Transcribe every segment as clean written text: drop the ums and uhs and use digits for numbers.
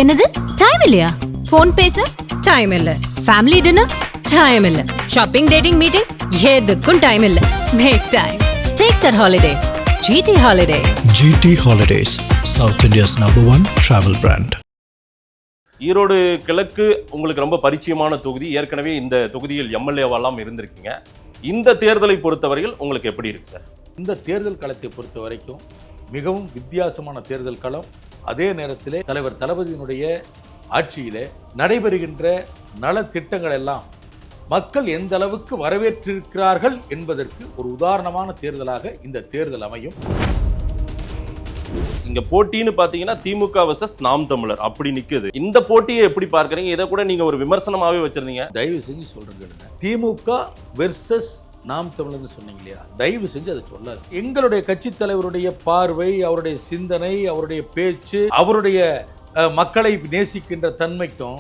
என்னது டைம் இல்லையா? போன் பேச டைம் இல்ல, ஃபேமிலி டின்னர் டைம் இல்ல, ஷாப்பிங் டேட்டிங் மீட்டிங் எதுக்கும் டைம் இல்ல. Make time. Take that holiday. GT Holiday. GT Holidays, South India's #1 travel brand. Erode கிழக்கு உங்களுக்கு ரொம்ப பரிச்சயமான தொகுதி. ஏற்கனவே இந்த தொகுதியில் எம்எல்ஏவெல்லாம் இருந்திருக்கீங்க. இந்த தேர்தலை பொறுத்தவரையில் உங்களுக்கு எப்படி இருக்கு சார்? இந்த தேர்தல் களத்தை பொறுத்த வரைக்கும் மிகவும் வித்தியாசமான தேர்தல் களம். அதே நேரத்திலே தலைவர் தளபதியினுடைய ஆட்சியிலே நடைபெறுகின்ற நலத்திட்டங்கள் எல்லாம் மக்கள் எந்த அளவுக்கு வரவேற்றிருக்கிறார்கள் என்பதற்கு ஒரு உதாரணமான தேர்தலாக இந்த தேர்தல் அமையும். இங்க போட்டின்னு பாத்தீங்கன்னா திமுக வர்சஸ் நாம் தமிழர் அப்படி நிக்குது. இந்த போட்டியை எப்படி பார்க்கறீங்க? இதை கூட நீங்க ஒரு விமர்சனமாவே வச்சிருந்தீங்க. தயவு செஞ்சு சொல்றேன், திமுக வெர்சஸ் நாம் தமிழர்னு சொன்னீங்க இல்லையா, தயவு செஞ்சு அதை சொல்லாது. எங்களுடைய கட்சி தலைவருடைய பார்வை, அவருடைய சிந்தனை, அவருடைய பேச்சு, அவருடைய மக்களை நேசிக்கின்ற தன்மைக்கும்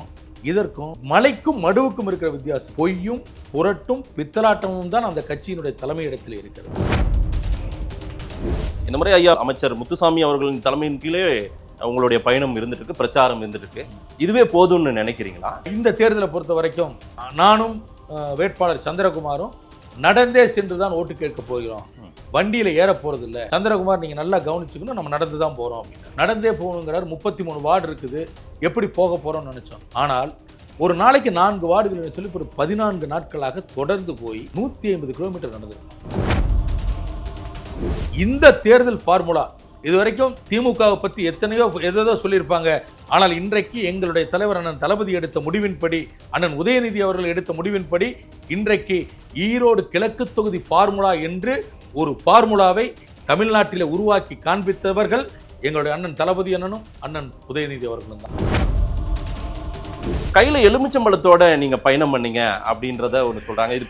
இதற்கும் மலைக்கும் மடுவுக்கும் இருக்கிற வித்தியாசம். பொய்யும் புரட்டும் பித்தலாட்டமும் தான் அந்த கட்சியினுடைய தலைமையிடத்தில் இருக்கிறது. இந்த முறை ஐயா அமைச்சர் முத்துசாமி அவர்களின் தலைமையின் கீழே உங்களுடைய பயணம் இருந்துட்டு இருக்கு, பிரச்சாரம் இருந்துட்டு இருக்கு. இதுவே போதும்னு நினைக்கிறீங்களா? இந்த தேர்தலை பொறுத்த வரைக்கும் நானும் வேட்பாளர் சந்திரகுமாரும் நடந்தே சென்று தான் ஓட்டு கேட்க போகிறோம். வண்டியில ஏற போறது இல்ல. சந்திரகுமார் நீங்க நல்லா கவனிச்சுக்கணும், நம்ம நடந்து தான் போறோம் அப்படின்னு. நடந்தே போகணுங்கிறார். 33 வார்டு இருக்குது, எப்படி போக போறோம்னு நினைச்சோம். ஆனால் ஒரு நாளைக்கு 4 வார்டுகள் சொல்லி ஒரு 14 நாட்களாக தொடர்ந்து போய் 150 கிலோமீட்டர் நடந்திருக்கோம். இந்த தேர்தல் ஃபார்முலா இதுவரைக்கும் திமுகவை பற்றி எதோ சொல்லியிருப்பாங்க. ஆனால் இன்றைக்கு எங்களுடைய தலைவர் அண்ணன் தளபதி எடுத்த முடிவின்படி, அண்ணன் உதயநிதி அவர்கள் எடுத்த முடிவின்படி இன்றைக்கு ஈரோடு கிழக்கு தொகுதி ஃபார்முலா என்று ஒரு ஃபார்முலாவை தமிழ்நாட்டில் உருவாக்கி காண்பித்தவர்கள் எங்களுடைய அண்ணன் தளபதி அண்ணனும் அண்ணன் உதயநிதி அவர்களும் தான். கையில எலுமிச்சம்பழத்தோட நீங்க பயணம் பண்ணீங்க அப்படின்றத ஒன்று சொல்றாங்க. இது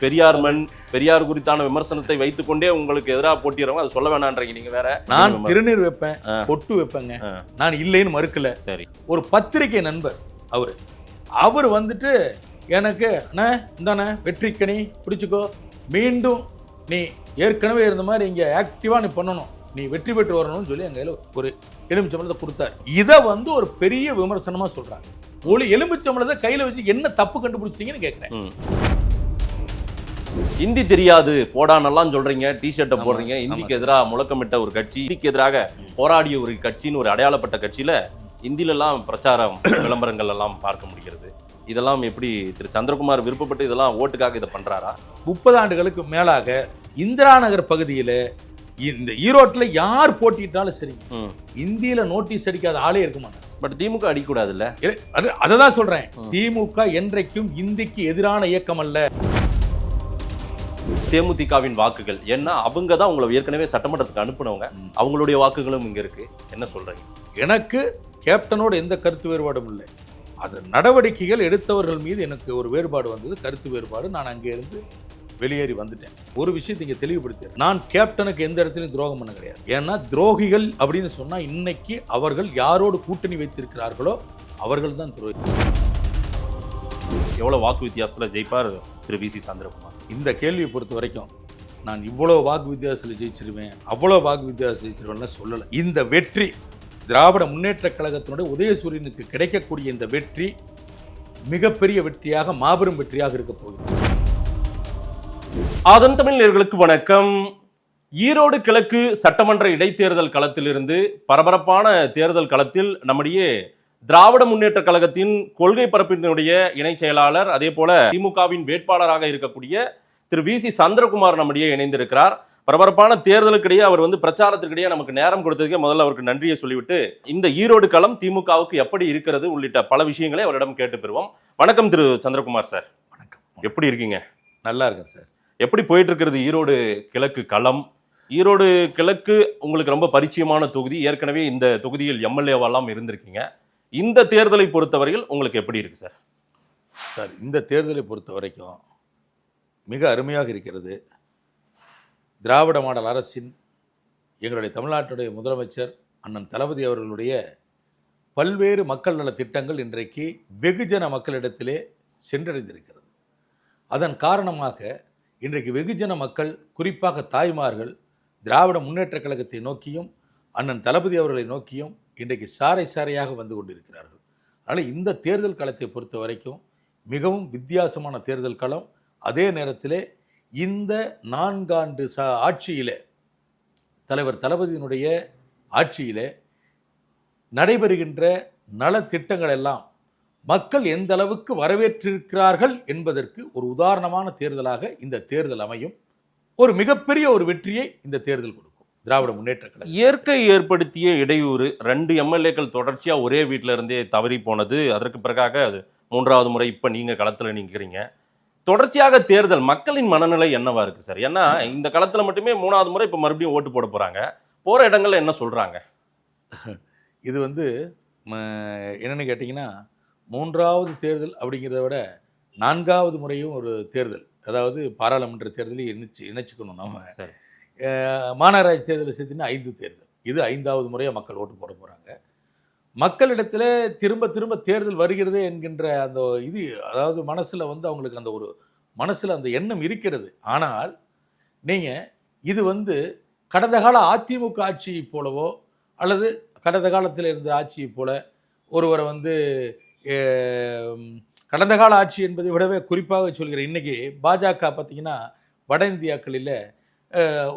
பெரியார் குறித்தான விமர்சனத்தை வைத்துக்கொண்டே உங்களுக்கு எதிராக போட்டிடுறவங்க அதை சொல்ல வேணான்றீங்க. நீங்க வேற, நான் திருநீர் வைப்பேன், பொட்டு வைப்பேங்க, நான் இல்லைன்னு மறுக்கல. சரி, ஒரு பத்திரிகை நண்பர் அவர் வந்துட்டு எனக்கு இந்தானே வெற்றிக்கணி பிடிச்சிக்கோ, மீண்டும் நீ ஏற்கனவே இருந்த மாதிரி இங்க ஆக்டிவா நீ பண்ணணும், நீ வெற்றி பெற்று வரணும்னு சொல்லி என் கையில ஒரு எலுமிச்சம்பழத்தை கொடுத்தாரு. இதை ஒரு பெரிய விமர்சனமா சொல்றாங்க. எலுமிச்சம்பழத்தை கையில வச்சு என்ன தப்பு கண்டுபிடிச்சிட்டீங்கன்னு கேட்கிறேன். இந்தி தெரியாது போடானெல்லாம் சொல்றீங்க, டிஷர்ட்டை போடுறீங்க. இந்திக்கு எதிராக முழக்கமிட்ட ஒரு கட்சி, இந்திக்கு எதிராக போராடிய ஒரு கட்சின்னு ஒரு அடையாளப்பட்ட கட்சியில இந்தியிலெல்லாம் பிரச்சாரம் விளம்பரங்கள் எல்லாம் பார்க்க முடிகிறது. இதெல்லாம் எப்படி திரு சந்திரகுமார் விருப்பப்பட்டு இதெல்லாம் ஓட்டுக்காக இதை பண்றாரா? 30 ஆண்டுகளுக்கு மேலாக இந்திரா நகர் பகுதியில் இந்த ஈரோட்டில் யார் போட்டிட்டாலும் சரி, இந்தியில நோட்டீஸ் அடிக்காத ஆளே இருக்க மாட்டாங்க. பட் திமுக அடிக்கூடாது இல்ல, அததான் சொல்றேன். திமுக என்றைக்கும் இந்திக்கு எதிரான இயக்கம் அல்ல. தேமுதிகவின் வாக்குகள் ஏன்னா அவங்க தான் உங்களை ஏற்கனவே சட்டமன்றத்துக்கு அனுப்புனவங்க, அவங்களுடைய வாக்குகளும் இங்க இருக்கு. என்ன சொல்றீங்க? எனக்கு கேப்டனோட எந்த கருத்து வேறுபாடும் இல்லை. அது நடவடிக்கைகள் எடுத்தவர்கள் மீது எனக்கு ஒரு வேறுபாடு வந்தது, கருத்து வேறுபாடு. நான் அங்கே இருந்து வெளியேறி வந்துட்டேன். ஒரு விஷயத்தை இங்கே தெளிவுபடுத்துறேன், நான் கேப்டனுக்கு எந்த இடத்துலையும் துரோகம் பண்ண கிடையாது. ஏன்னா துரோகிகள் அப்படின்னு சொன்னா இன்னைக்கு அவர்கள் யாரோடு கூட்டணி வைத்திருக்கிறார்களோ அவர்கள் தான் துரோகிகள். எவ்வளவு வாக்கு வித்தியாசத்துல ஜெயிப்பார் திரு VC சந்திரகுமார்? இந்த கேள்வியை பொறுத்த வரைக்கும் நான் இவ்வளோ வாக்கு வித்தியாசத்தில் ஜெயிச்சிருவேன், அவ்வளோ வாக்கு வித்தியாசம் ஜெயிச்சிருவேன் சொல்லலை. இந்த வெற்றி திராவிட முன்னேற்ற கழகத்தினுடைய உதயசூரியனுக்கு கிடைக்கக்கூடிய இந்த வெற்றி மிகப்பெரிய வெற்றியாக, மாபெரும் வெற்றியாக இருக்க போகுது. ஆதன் தமிழ் நேயர்களுக்கு வணக்கம். ஈரோடு கிழக்கு சட்டமன்ற இடைத்தேர்தல் களத்திலிருந்து பரபரப்பான தேர்தல் களத்தில் நம்முடைய திராவிட முன்னேற்ற கழகத்தின் கொள்கை பரப்பினுடைய இணை செயலாளர், அதே போல திமுகவின் வேட்பாளராக இருக்கக்கூடிய திரு VC சந்திரகுமார் நம்முடைய இணைந்திருக்கிறார். பரபரப்பான தேர்தலுக்கிடையே அவர் பிரச்சாரத்திற்கிடையே நமக்கு நேரம் கொடுத்ததுக்கே முதல்ல அவருக்கு நன்றியை சொல்லிவிட்டு இந்த ஈரோடு களம் திமுகவுக்கு எப்படி இருக்கிறது உள்ளிட்ட பல விஷயங்களை அவரிடம் கேட்டு பெறுவோம். வணக்கம் திரு சந்திரகுமார் சார். வணக்கம். எப்படி இருக்கீங்க? நல்லா இருக்கேன் சார். எப்படி போயிட்டு இருக்கிறது ஈரோடு கிழக்கு களம்? ஈரோடு கிழக்கு உங்களுக்கு ரொம்ப பரிச்சயமான தொகுதி. ஏற்கனவே இந்த தொகுதியில் எம்எல்ஏவெல்லாம் இருந்திருக்கீங்க. இந்த தேர்தலை பொறுத்தவரையில் உங்களுக்கு எப்படி இருக்கு சார்? சார், இந்த தேர்தலை பொறுத்த வரைக்கும் மிக அருமையாக இருக்கிறது. திராவிட மாடல் அரசின், எங்களுடைய தமிழ்நாட்டுடைய முதலமைச்சர் அண்ணன் தளபதி அவர்களுடைய பல்வேறு மக்கள் நல திட்டங்கள் இன்றைக்கு வெகுஜன மக்களிடத்திலே சென்றடைந்திருக்கிறது. அதன் காரணமாக இன்றைக்கு வெகுஜன மக்கள், குறிப்பாக தாய்மார்கள், திராவிட முன்னேற்ற கழகத்தை நோக்கியும் அண்ணன் தளபதி அவர்களை நோக்கியும் இன்றைக்கு சாறை சாறையாக வந்து கொண்டிருக்கிறார்கள். அதனால் இந்த தேர்தல் களத்தை பொறுத்த வரைக்கும் மிகவும் வித்தியாசமான தேர்தல் களம். அதே நேரத்தில் இந்த 4 ஆண்டு ஆட்சியில் தலைவர் தளபதியினுடைய ஆட்சியில் நடைபெறுகின்ற நலத்திட்டங்கள் எல்லாம் மக்கள் எந்த அளவுக்கு வரவேற்றிருக்கிறார்கள் என்பதற்கு ஒரு உதாரணமான தேர்தலாக இந்த தேர்தல் அமையும். ஒரு மிகப்பெரிய ஒரு வெற்றியை இந்த தேர்தல் கொடுக்கும் திராவிட முன்னேற்ற கழகம். இயற்கை ஏற்படுத்திய இடையூறு 2 எம்எல்ஏக்கள் தொடர்ச்சியா ஒரே வீட்டில இருந்தே தவறி போனது, அதற்கு பிறகாக அது 3வது முறை இப்ப நீங்க களத்துல நிற்கிறீங்க. தொடர்ச்சியாக தேர்தல் மக்களின் மனநிலை என்னவா இருக்கு சார்? ஏன்னா இந்த களத்துல மட்டுமே 3வது முறை இப்ப மறுபடியும் ஓட்டு போட போறாங்க. போற இடங்கள்ல என்ன சொல்றாங்க? இது என்னன்னு கேட்டிங்கன்னா 3வது தேர்தல் அப்படிங்கிறத விட 4வது முறையும் ஒரு தேர்தல், அதாவது பாராளுமன்ற தேர்தலை இணைச்சிக்கணும். நம்ம மாநகராட்சி தேர்தலை சேர்த்துன்னா 5 தேர்தல், இது 5வது முறையாக மக்கள் ஓட்டு போட போகிறாங்க. மக்களிடத்தில் திரும்ப திரும்ப தேர்தல் வருகிறதே என்கின்ற அந்த இது, அதாவது மனசில் அவங்களுக்கு அந்த ஒரு மனசில் அந்த எண்ணம் இருக்கிறது. ஆனால் நீங்கள் இது கடந்த கால அதிமுக ஆட்சியை போலவோ அல்லது கடந்த காலத்தில் இருந்த ஆட்சியை போல ஒருவரை கடந்த கால ஆட்சி என்பதை விடவே குறிப்பாக சொல்கிறேன். இன்றைக்கி பாஜக பார்த்திங்கன்னா வட இந்தியாக்களில்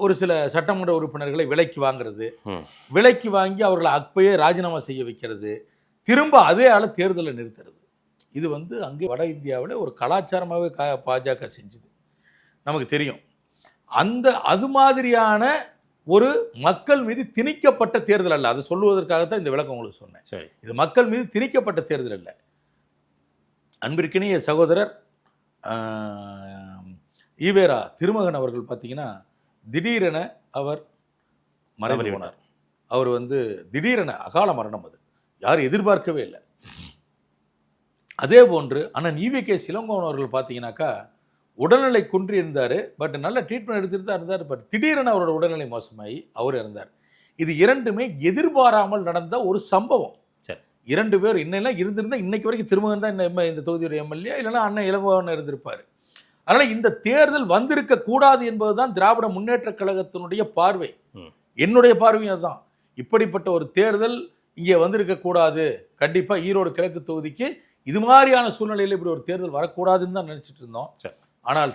ஒரு சில சட்டமன்ற உறுப்பினர்களை விலைக்கு வாங்கிறது, விலைக்கு வாங்கி அவர்களை அப்பயே ராஜினாமா செய்ய வைக்கிறது, திரும்ப அதே ஆள தேர்தலை நிறுத்துறது. இது அங்கே வட இந்தியாவில் ஒரு கலாச்சாரமாகவே பாஜக செஞ்சுது, நமக்கு தெரியும். அது மாதிரியான ஒரு மக்கள் மீது திணிக்கப்பட்ட தேர்தல் அல்ல. அது சொல்லுவதற்காகத்தான் இந்த விளக்கம் உங்களுக்கு சொன்னேன். இது மக்கள் மீது திணிக்கப்பட்ட தேர்தல் அல்ல. அன்பிற்கினிய சகோதரர் ஈவேரா திருமகன் அவர்கள் பார்த்தீங்கன்னா திடீரென அவர் மறைந்து போனார். அவர் திடீரென அகால மரணம், அது யாரும் எதிர்பார்க்கவே இல்லை. அதே போன்று அண்ணன் ஈவிகே சிலங்கோவன் அவர்கள் பார்த்தீங்கன்னாக்கா உடல்நிலை குன்றி இருந்தார், பட் நல்ல ட்ரீட்மெண்ட் எடுத்துட்டு தான் இருந்தார். பட் திடீரென அவரோட உடல்நிலை மோசமாகி அவர் இறந்தார். இது இரண்டுமே எதிர்பாராமல் நடந்த ஒரு சம்பவம். 2 பேர் இன்னெல்லாம் இருந்திருந்தால் இன்னைக்கு வரைக்கும் திருமகன் தான் இந்த தொகுதியுடைய எம்எல்ஏ, இல்லைன்னா அண்ணன் இளங்கோவன் இருந்திருப்பார். அதனால் இந்த தேர்தல் வந்திருக்க கூடாது என்பதுதான் திராவிட முன்னேற்ற கழகத்தினுடைய பார்வை. என்னுடைய பார்வையும் அதுதான். இப்படிப்பட்ட ஒரு தேர்தல் இங்கே வந்திருக்க கூடாது, கண்டிப்பாக ஈரோடு கிழக்கு தொகுதிக்கு இது மாதிரியான சூழ்நிலையில் இப்படி ஒரு தேர்தல் வரக்கூடாதுன்னு தான் நினச்சிட்டு இருந்தோம். ஆனால்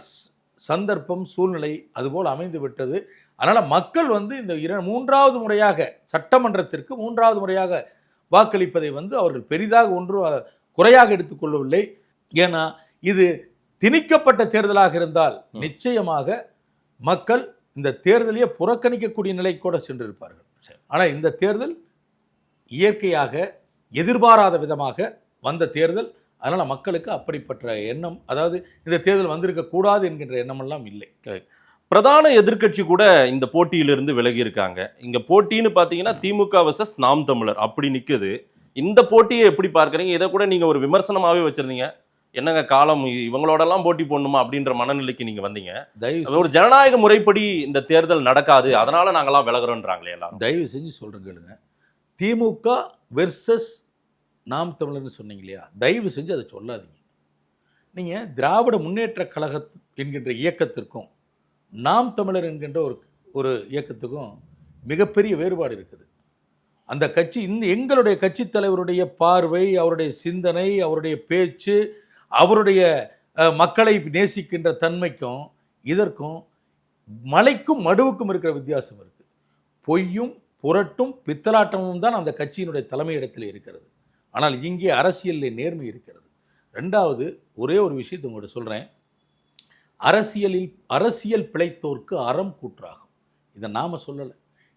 சந்தர்ப்பம் சூழ்நிலை அதுபோல் அமைந்து விட்டது. அதனால் மக்கள் இந்த 3வது முறையாக சட்டமன்றத்திற்கு 3வது முறையாக வாக்களிப்பதை அவர்கள் பெரிதாக ஒன்றும் குறையாக எடுத்துக்கொள்ளவில்லை. ஏன்னா இது திணிக்கப்பட்ட தேர்தலாக இருந்தால் நிச்சயமாக மக்கள் இந்த தேர்தலையே புறக்கணிக்கக்கூடிய நிலை கூட சென்றிருப்பார்கள். ஆனால் இந்த தேர்தல் இயற்கையாக எதிர்பாராத விதமாக வந்த தேர்தல். அதனால் மக்களுக்கு அப்படிப்பட்ட எண்ணம், அதாவது இந்த தேர்தல் வந்திருக்க கூடாது என்கின்ற எண்ணமெல்லாம் இல்லை. பிரதான எதிர்க்கட்சி கூட இந்த போட்டியிலிருந்து விலகி இருக்காங்க. இங்க போட்டின்னு பார்த்தீங்கன்னா திமுக வர்சஸ் நாம் தமிழர் அப்படி நிற்குது. இந்த போட்டியை எப்படி பார்க்குறீங்க? இதை கூட நீங்கள் ஒரு விமர்சனமாகவே வச்சுருந்தீங்க. என்னங்க காலம், இவங்களோடலாம் போட்டி போடணுமா அப்படின்ற மனநிலைக்கு நீங்கள் வந்தீங்க. ஒரு ஜனநாயக முறைப்படி இந்த தேர்தல் நடக்காது, அதனால நாங்களாம் விலகிறோன்றாங்களே எல்லாம். தயவு செஞ்சு சொல்கிறேன் கேளுங்க. திமுக வெர்சஸ் நாம் தமிழர்னு சொன்னீங்க இல்லையா, தயவு செஞ்சு அதை சொல்லாதீங்க. நீங்கள் திராவிட முன்னேற்ற கழக என்கின்ற இயக்கத்திற்கும் நாம் தமிழர் என்கின்ற ஒரு இயக்கத்துக்கும் மிகப்பெரிய வேறுபாடு இருக்குது. அந்த கட்சி எங்களுடைய கட்சி தலைவருடைய பார்வை, அவருடைய சிந்தனை, அவருடைய பேச்சு, அவருடைய மக்களை நேசிக்கின்ற தன்மைக்கும் இதற்கும் மலைக்கும் மடுவுக்கும் இருக்கிற வித்தியாசம் இருக்குது. பொய்யும் புரட்டும் பித்தலாட்டமும் தான் அந்த கட்சியினுடைய தலைமையிடத்தில் இருக்கிறது. ஆனால் இங்கே அரசியலில் நேர்மை இருக்கிறது. 2வது ஒரே ஒரு விஷயத்தை உங்கள்கிட்ட சொல்கிறேன். அரசியல் பிழைத்தோர்க்கு அறம் கூற்றாகும். இதை நாம் சொல்லலை.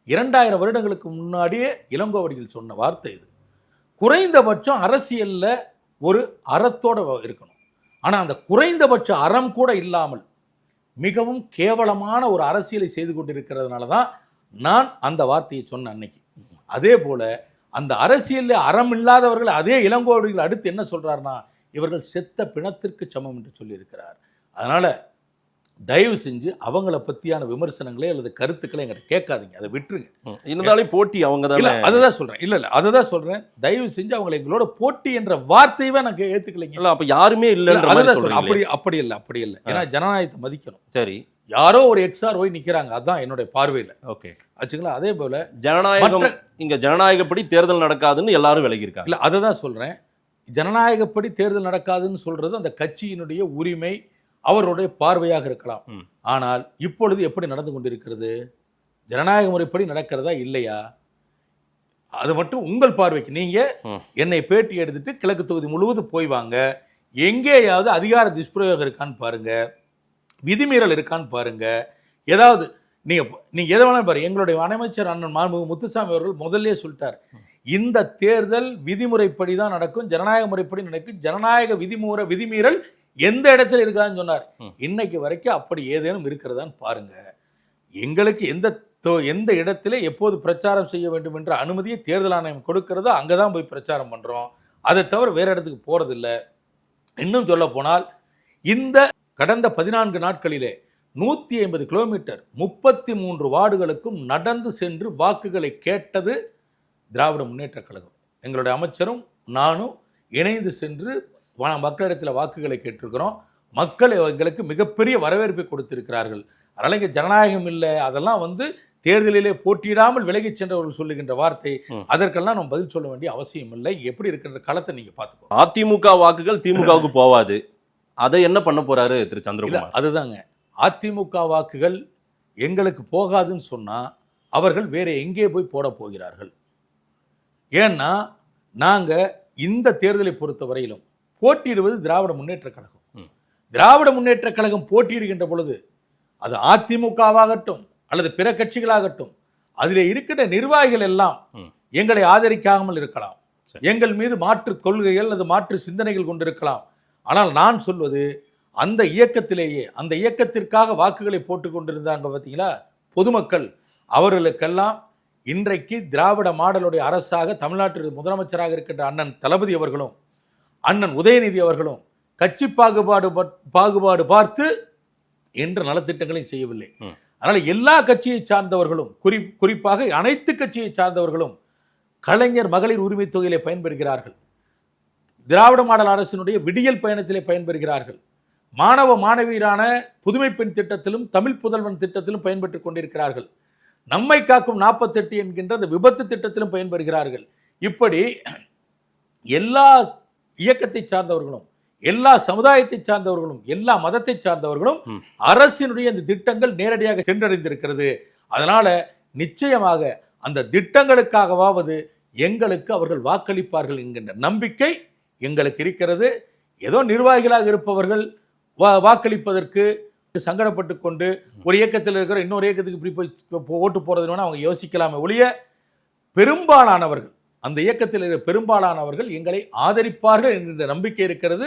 2000 வருடங்களுக்கு முன்னாடியே இளங்கோவடிகள் சொன்ன வார்த்தை இது. குறைந்தபட்சம் அரசியலில் ஒரு அறத்தோடு இருக்கணும். ஆனால் அந்த குறைந்தபட்ச அறம் கூட இல்லாமல் மிகவும் கேவலமான ஒரு அரசியலை செய்து கொண்டிருக்கிறதுனால தான் நான் அந்த வார்த்தையை சொன்ன அன்னைக்கு. அதே போல் அந்த அரசியலில் அறம் இல்லாதவர்கள் அதே இளங்கோவடிகள் அடுத்து என்ன சொல்கிறாருன்னா, இவர்கள் செத்த பிணத்திற்கு சமம் என்று சொல்லியிருக்கிறார். அதனால் தயவு செஞ்சு அவங்கள பற்றியான விமர்சனங்களே அல்லது கருத்துக்களை எங்கிட்ட கேட்காதீங்க, அதை விட்டுருங்க. இருந்தாலும் போட்டி அவங்க தான். அதை தான் சொல்கிறேன். இல்லை அதை தான் சொல்கிறேன். தயவு செஞ்சு அவங்களை எங்களோட போட்டி என்ற வார்த்தையவே நான் ஏற்றுக்கலைங்க. இல்லை அப்போ யாருமே இல்லை, அப்படி இல்லை. ஏன்னா ஜனநாயகத்தை மதிக்கணும். சரி, யாரோ ஒரு XRY நிற்கிறாங்க, அதுதான் என்னுடைய பார்வையில். ஓகே ஆச்சுங்களா? அதே போல் ஜனநாயகம் இங்கே ஜனநாயகப்படி தேர்தல் நடக்காதுன்னு எல்லாரும் விலகி இருக்காங்க. இல்லை அதை தான் சொல்கிறேன். ஜனநாயகப்படி தேர்தல் நடக்காதுன்னு சொல்றது அந்த கட்சியினுடைய உரிமை, அவருடைய பார்வையாக இருக்கலாம். ஆனால் இப்பொழுது எப்படி நடந்து கொண்டிருக்கிறது? ஜனநாயக முறைப்படி நடக்கிறதா இல்லையா? அது மட்டும் உங்கள் பார்வைக்கு, நீங்க என்னை பேட்டி எடுத்துட்டு கிழக்கு தொகுதி முழுவதும் போய் வாங்க, எங்கேயாவது அதிகார துஷ்பிரயோகம் இருக்கான்னு பாருங்க, விதிமீறல் இருக்கான்னு பாருங்க. ஏதாவது நீங்க எதை வேணாலும் பாருங்க. எங்களுடைய அமைச்சர் அண்ணன் மாண்புமிகு முத்துசாமி அவர்கள் முதல்ல சொல்லிட்டார், இந்த தேர்தல் விதிமுறைப்படி தான் நடக்கும், ஜனநாயக முறைப்படி நடக்கும், ஜனநாயக விதிமீறல் எந்த இடத்துல இருக்காதுன்னு சொன்னார். இன்னைக்கு வரைக்கும் அப்படி ஏதேனும் இருக்கிறதான்னு பாருங்க. எங்களுக்கு எந்த இடத்துல எப்போது பிரச்சாரம் செய்ய வேண்டும் என்ற அனுமதியை தேர்தல் ஆணையம் கொடுக்கிறதோ அங்கதான் போய் பிரச்சாரம் பண்றோம். அதை தவிர வேற இடத்துக்கு போறதில்லை. இன்னும் சொல்ல போனால் இந்த கடந்த 14 நாட்களிலே 150 கிலோமீட்டர் 33 வார்டுகளுக்கும் நடந்து சென்று வாக்குகளை கேட்டது திராவிட முன்னேற்ற கழகம். எங்களுடைய அமைச்சரும் நானும் இணைந்து சென்று மக்களிடத்தில் வாக்குகளை கேட்டிருக்கிறோம். மக்கள் எங்களுக்கு மிகப்பெரிய வரவேற்பை கொடுத்திருக்கிறார்கள். அதனால இங்கே ஜனநாயகம் இல்லை, அதெல்லாம் தேர்தலிலே போட்டியிடாமல் விலகி சென்றவர்கள் சொல்லுகின்ற வார்த்தை. அதற்கெல்லாம் நம்ம பதில் சொல்ல வேண்டிய அவசியம் இல்லை. எப்படி இருக்கின்ற களத்தை நீங்க பார்த்துக்கோ. அதிமுக வாக்குகள் திமுகவுக்கு போவாது, அதை என்ன பண்ண போறாரு திரு சந்திரகுமார்? அதுதாங்க, அதிமுக வாக்குகள் எங்களுக்கு போகாதுன்னு சொன்னா அவர்கள் வேற எங்கே போய் போட போகிறார்கள்? ஏன்னா நாங்க இந்த தேர்தலை பொறுத்த வரையிலும் போட்டியிடுவது திராவிட முன்னேற்ற கழகம். திராவிட முன்னேற்ற கழகம் போட்டியிடுகின்ற பொழுது அது அதிமுகவாகட்டும் அல்லது பிற கட்சிகளாகட்டும், அதில் இருக்கிற நிர்வாகிகள் எல்லாம் எங்களை ஆதரிக்காமல் இருக்கலாம், எங்கள் மீது மாற்று கொள்கைகள் அல்லது மாற்று சிந்தனைகள் கொண்டிருக்கலாம். ஆனால் நான் சொல்வது, அந்த இயக்கத்திலேயே அந்த இயக்கத்திற்காக வாக்குகளை போட்டுக் கொண்டிருந்தாங்க பார்த்தீங்களா பொதுமக்கள், அவர்களுக்கெல்லாம் இன்றைக்கு திராவிட மாடலுடைய அரசாக தமிழ்நாட்டில் முதலமைச்சராக இருக்கின்ற அண்ணன் தளபதி அவர்களும் அண்ணன் உதயநிதி அவர்களும் கட்சி பாகுபாடு பார்த்து என்ற நலத்திட்டங்களையும் செய்யவில்லை. அதனால எல்லா கட்சியை சார்ந்தவர்களும் குறிப்பாக அனைத்து கட்சியை சார்ந்தவர்களும் கலைஞர் மகளிர் உரிமை தொகையிலே பயன்பெறுகிறார்கள், திராவிட மாடல் அரசினுடைய விடியல் பயணத்திலே பயன்பெறுகிறார்கள், மாணவ மாணவியரான புதுமை பெண் திட்டத்திலும் தமிழ் புதல்வன் திட்டத்திலும் பயன்பெற்றுக் கொண்டிருக்கிறார்கள், நம்மை காக்கும் 48 என்கின்ற அந்த விபத்து திட்டத்திலும் பயன்பெறுகிறார்கள். இப்படி எல்லா இயக்கத்தை சார்ந்தவர்களும் எல்லா சமுதாயத்தை சார்ந்தவர்களும் எல்லா மதத்தை சார்ந்தவர்களும் அரசினுடைய இந்த திட்டங்கள் நேரடியாக சென்றடைந்திருக்கிறது. அதனால நிச்சயமாக அந்த திட்டங்களுக்காகவாவது எங்களுக்கு அவர்கள் வாக்களிப்பார்கள் என்கின்ற நம்பிக்கை எங்களுக்கு இருக்கிறது. ஏதோ நிர்வாகிகளாக இருப்பவர்கள் வாக்களிப்பதற்கு சங்கடப்பட்டு கொண்டு ஒரு இயக்கத்தில் இருக்கிற இன்னொரு இயக்கத்துக்கு இப்படி போய் ஓட்டு போறதுன்னு அவங்க யோசிக்கலாமே ஒழிய, பெரும்பாலானவர்கள் அந்த இயக்கத்தில் இருக்கிற பெரும்பாலானவர்கள் எங்களை ஆதரிப்பார்கள் என்கின்ற நம்பிக்கை இருக்கிறது.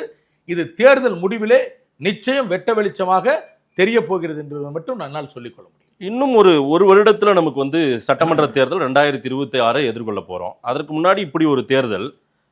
இது தேர்தல் முடிவிலே நிச்சயம் வெட்ட வெளிச்சமாக தெரிய போகிறது என்று மட்டும் என்னால் சொல்லிக்கொள்ள முடியும். இன்னும் ஒரு வருடத்துல நமக்கு சட்டமன்ற தேர்தல் 2026 எதிர்கொள்ள போறோம். அதற்கு முன்னாடி இப்படி ஒரு தேர்தல்,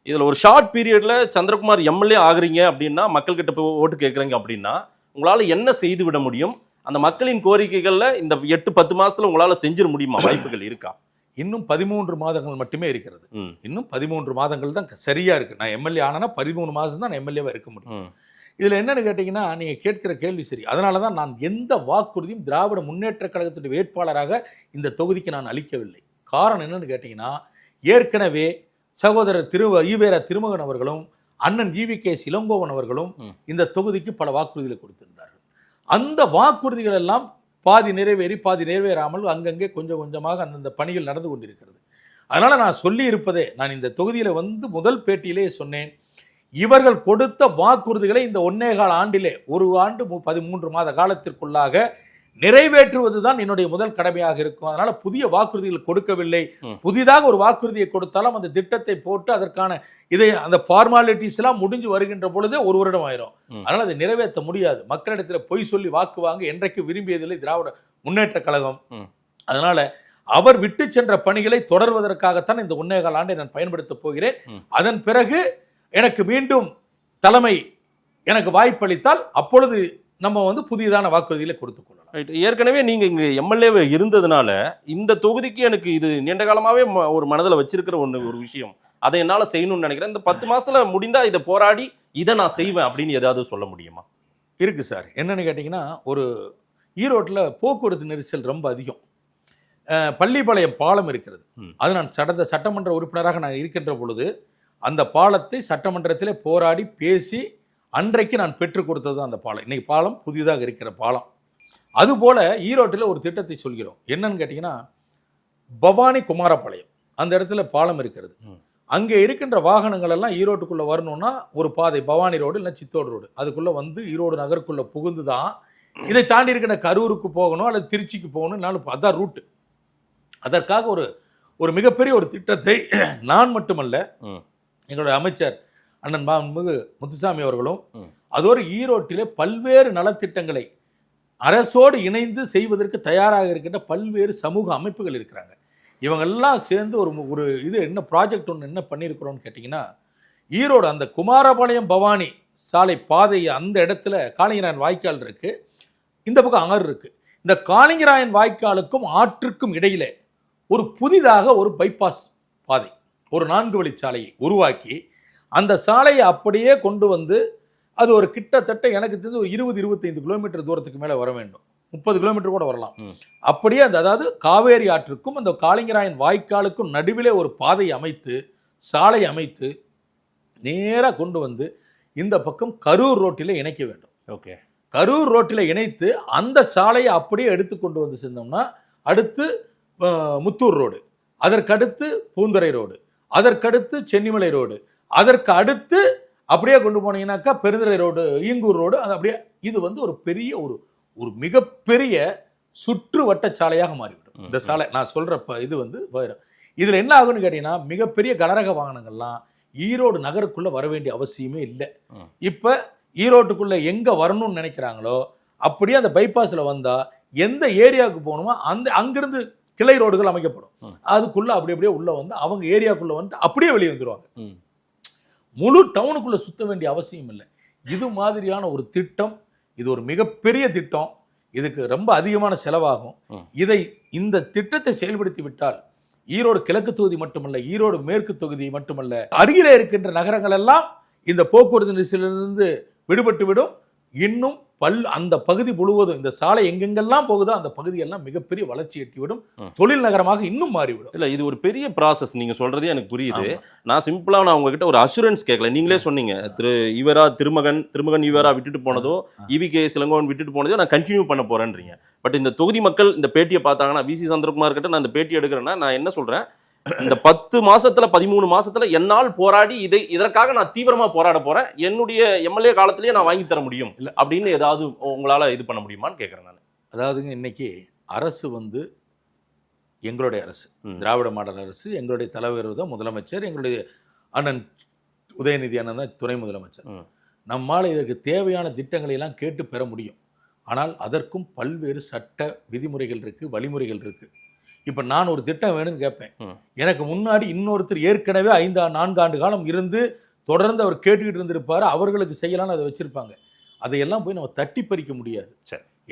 இதுல ஒரு ஷார்ட் பீரியட்ல சந்திரகுமார் எம்எல்ஏ ஆகுறீங்க அப்படின்னா, மக்கள் கிட்ட போய் ஓட்டு கேட்கறீங்க அப்படின்னா, உங்களால என்ன செய்து விட முடியும்? அந்த மக்களின் கோரிக்கைகள்ல இந்த 8-10 மாசத்துல உங்களால செஞ்சிட முடியுமா? வாய்ப்புகள் இருக்கா? இன்னும் 13 மாதங்கள் மட்டுமே இருக்கிறது. இன்னும் 13 மாதங்கள் தான் சரியா இருக்கு. நான் எம்எல்ஏ ஆனா 13 மாதம் தான் நான் எம்எல்ஏவா இருக்க முடியும். இதுல என்னன்னு கேட்டீங்கன்னா, நீங்க கேட்கிற கேள்வி சரி. அதனாலதான் நான் எந்த வாக்குறுதியும் திராவிட முன்னேற்ற கழகத்துடைய வேட்பாளராக இந்த தொகுதிக்கு நான் அளிக்கவில்லை. காரணம் என்னன்னு கேட்டீங்கன்னா, ஏற்கனவே சகோதரர் ஈவேரா திருமகன் அவர்களும் அண்ணன் EVK இளங்கோவன் அவர்களும் இந்த தொகுதிக்கு பல வாக்குறுதிகளை கொடுத்திருந்தார்கள். அந்த வாக்குறுதிகள் எல்லாம் பாதி நிறைவேறி பாதி நிறைவேறாமல் அங்கங்கே கொஞ்சம் கொஞ்சமாக அந்தந்த பணிகள் நடந்து கொண்டிருக்கிறது. அதனால நான் சொல்லி இருப்பதே, நான் இந்த தொகுதியில முதல் பேட்டியிலே சொன்னேன், இவர்கள் கொடுத்த வாக்குறுதிகளை இந்த 1.25 ஆண்டிலே, ஒரு ஆண்டு 13 மாத காலத்திற்குள்ளாக நிறைவேற்றுவதுதான் என்னுடைய முதல் கடமையாக இருக்கும். அதனால புதிய வாக்குறுதிகள் கொடுக்கவில்லை. புதிதாக ஒரு வாக்குறுதியை கொடுத்தாலும் அந்த திட்டத்தை போட்டு அதற்கான அந்த ஃபார்மாலிட்டிஸ் எல்லாம் முடிஞ்சு வருகின்ற பொழுதே ஒரு வருடம் ஆயிரும். அதனால அதை நிறைவேற்ற முடியாது. மக்களிடத்தில் பொய் சொல்லி வாக்கு வாங்க என்றைக்கு விரும்பியதில்லை திராவிட முன்னேற்ற கழகம். அதனால அவர் விட்டு சென்ற பணிகளை தொடர்வதற்காகத்தான் இந்த 1.25 ஆண்டை நான் பயன்படுத்த போகிறேன். அதன் பிறகு எனக்கு மீண்டும் தலைமை எனக்கு வாய்ப்பளித்தால் அப்பொழுது நம்ம புதியதான வாக்குறுதிகளை கொடுத்துக் கொள்ளலாம். ஏற்கனவே நீங்க இங்க எம்எல்ஏ இருந்ததுனால இந்த தொகுதிக்கு எனக்கு இது நீண்ட காலமாவே ஒரு மனதில் வச்சிருக்கிற ஒரு விஷயம், அதை என்னால செய்யணும்னு நினைக்கிறேன். இந்த 10 மாசத்துல முடிந்தா இதை போராடி இதை நான் செய்வேன் அப்படின்னு ஏதாவது சொல்ல முடியுமா? இருக்கு சார். என்னன்னு கேட்டீங்கன்னா, ஒரு ஈரோட்டில் போக்குவரத்து நெரிசல் ரொம்ப அதிகம். பள்ளிப்பாளையம் பாலம் இருக்கிறது. அது நான் சட்டமன்ற உறுப்பினராக நான் இருக்கின்ற பொழுது அந்த பாலத்தை சட்டமன்றத்திலே போராடி பேசி அன்றைக்கு நான் பெற்றுக் கொடுத்தது அந்த பாலம். இன்னைக்கு பாலம் புதிதாக இருக்கிற பாலம். அதுபோல ஈரோட்டில் ஒரு திட்டத்தை சொல்கிறோம். என்னன்னு கேட்டிங்கன்னா, பவானி குமாரபாளையம் அந்த இடத்துல பாலம் இருக்கிறது. அங்கே இருக்கின்ற வாகனங்கள் எல்லாம் ஈரோட்டுக்குள்ளே வரணும்னா ஒரு பாதை, பவானி ரோடு இல்லை சித்தோடு ரோடு, அதுக்குள்ளே வந்து ஈரோடு நகருக்குள்ளே புகுந்து தான் இதை தாண்டி இருக்கிற கரூருக்கு போகணும் அல்லது திருச்சிக்கு போகணும். அதான் ரூட்டு. அதற்காக ஒரு மிகப்பெரிய ஒரு திட்டத்தை நான் மட்டுமல்ல, எங்களுடைய அமைச்சர் அண்ணன் மாண்புமிகு முத்துசாமி அவர்களும் அதோடு ஈரோட்டிலே பல்வேறு நலத்திட்டங்களை அரசோடு இணைந்து செய்வதற்கு தயாராக இருக்கின்ற பல்வேறு சமூக அமைப்புகள் இருக்கிறாங்க. இவங்கெல்லாம் சேர்ந்து ஒரு இது என்ன ப்ராஜெக்ட் ஒன்று என்ன பண்ணியிருக்கிறோன்னு கேட்டிங்கன்னா, ஈரோடு அந்த குமாரபாளையம் பவானி சாலை பாதை அந்த இடத்துல காளிங்கராயன் வாய்க்கால் இருக்குது, இந்த பக்கம் ஆறு இருக்குது. இந்த காளிங்கராயன் வாய்க்காலுக்கும் ஆற்றுக்கும் இடையிலே ஒரு புதிதாக ஒரு பைபாஸ் பாதை, ஒரு 4 வழிச்சாலையை உருவாக்கி அந்த சாலையை அப்படியே கொண்டு வந்து அது ஒரு கிட்டத்தட்ட எனக்கு தெரிஞ்சு ஒரு 20-25 கிலோமீட்டர் தூரத்துக்கு மேலே வர வேண்டும், 30 கிலோமீட்டர் கூட வரலாம். அப்படியே அதாவது காவேரி ஆற்றுக்கும் அந்த காளிங்கராயன் வாய்க்காலுக்கும் நடுவிலே ஒரு பாதை அமைத்து சாலை அமைத்து நேராக கொண்டு வந்து இந்த பக்கம் கரூர் ரோட்டில் இணைக்க வேண்டும். ஓகே, கரூர் ரோட்டில் இணைத்து அந்த சாலையை அப்படியே எடுத்து கொண்டு வந்து செஞ்சோம்னா அடுத்து முத்தூர் ரோடு, அதற்கடுத்து பூந்துறை ரோடு, அதற்கடுத்து சென்னிமலை ரோடு, அதற்கு அடுத்து அப்படியே கொண்டு போனீங்கன்னாக்கா பெருந்துறை ரோடு, ஈங்கூர் ரோடு, அது அப்படியே இது வந்து ஒரு பெரிய ஒரு மிகப்பெரிய சுற்று வட்ட சாலையாக மாறிவிடும் இந்த சாலை. நான் சொல்ற இது வந்து போயிடும். இதில் என்ன ஆகுன்னு கேட்டீங்கன்னா, மிகப்பெரிய கனரக வாகனங்கள்லாம் ஈரோடு நகருக்குள்ள வர வேண்டிய அவசியமே இல்லை. இப்போ ஈரோட்டுக்குள்ள எங்க வரணும்னு நினைக்கிறாங்களோ அப்படியே அந்த பைபாஸில் வந்தா எந்த ஏரியாவுக்கு போகணுமோ அங்கிருந்து கிளை ரோடுகள் அமைக்கப்படும். அதுக்குள்ள அப்படியே உள்ள வந்து அவங்க ஏரியாக்குள்ள வந்து அப்படியே வெளியே வந்துடுவாங்க. முழு டவுனுக்குள்ள சுத்த வேண்டிய அவசியம் இல்லை. இது மாதிரியான ஒரு திட்டம், இது ஒரு மிகப்பெரிய திட்டம். இதுக்கு ரொம்ப அதிகமான செலவாகும். இந்த திட்டத்தை செயல்படுத்தி விட்டால் ஈரோடு கிழக்கு தொகுதி மட்டுமல்ல, ஈரோடு மேற்கு தொகுதி மட்டுமல்ல, அருகிலே இருக்கின்ற நகரங்கள் எல்லாம் இந்த போக்குவரத்து நெரிசலிலிருந்து விடுபட்டு விடும். இன்னும் அந்த பகுதி முழுவதும் இந்த சாலை எங்கெங்கெல்லாம் போகுதோ அந்த பகுதியெல்லாம் மிகப்பெரிய வளர்ச்சி எட்டிவிடும், தொழில் நகரமாக இன்னும் மாறிவிடும். இல்லை, இது ஒரு பெரிய ப்ராசஸ். நீங்கள் சொல்கிறதே எனக்கு புரியுது. நான் சிம்பிளாக நான் உங்ககிட்ட ஒரு அஷூரன்ஸ் கேட்கல. நீங்களே சொன்னீங்க, திருமகன் ஈவரா விட்டுட்டு போனதோ, EVK இளங்கோவன் விட்டுட்டு போனதோ நான் கண்டினியூ பண்ண போகிறேன்றீங்க. பட் இந்த தொகுதி மக்கள் இந்த பேட்டியை பார்த்தாங்கன்னா, VC சந்திரகுமார் கிட்ட நான் இந்த பேட்டி எடுக்கிறேன்னா நான் என்ன சொல்கிறேன், இந்த 10 மாசத்துல 13 மாசத்துல என்னால் போராடி இதற்காக நான் தீவிரமா போராட போறேன், என்னுடைய MLA காலத்திலேயே நான் வாங்கி தர முடியும் இல்லை அப்படின்னு ஏதாவது உங்களால இது பண்ண முடியுமான்னு கேட்கறேன் நான். அதாவதுங்க, இன்னைக்கு அரசு வந்து எங்களுடைய அரசு, திராவிட மாடல் அரசு, எங்களுடைய தலைவர் தான் முதலமைச்சர், எங்களுடைய அண்ணன் உதயநிதி அண்ணன் தான் துணை முதலமைச்சர். நம்மால் இதற்கு தேவையான திட்டங்களை எல்லாம் கேட்டு பெற முடியும். ஆனால் அதற்கும் பல்வேறு சட்ட விதிமுறைகள் இருக்கு, வழிமுறைகள் இருக்கு. இப்போ நான் ஒரு திட்டம் வேணும்னு கேட்பேன், எனக்கு முன்னாடி இன்னொருத்தர் ஏற்கனவே 4 ஆண்டு காலம் இருந்து தொடர்ந்து அவர் கேட்டுக்கிட்டு இருந்திருப்பாரு, அவர்களுக்கு செய்யலாம்னு அதை வச்சிருப்பாங்க. அதையெல்லாம் போய் நம்ம தட்டி பறிக்க முடியாது.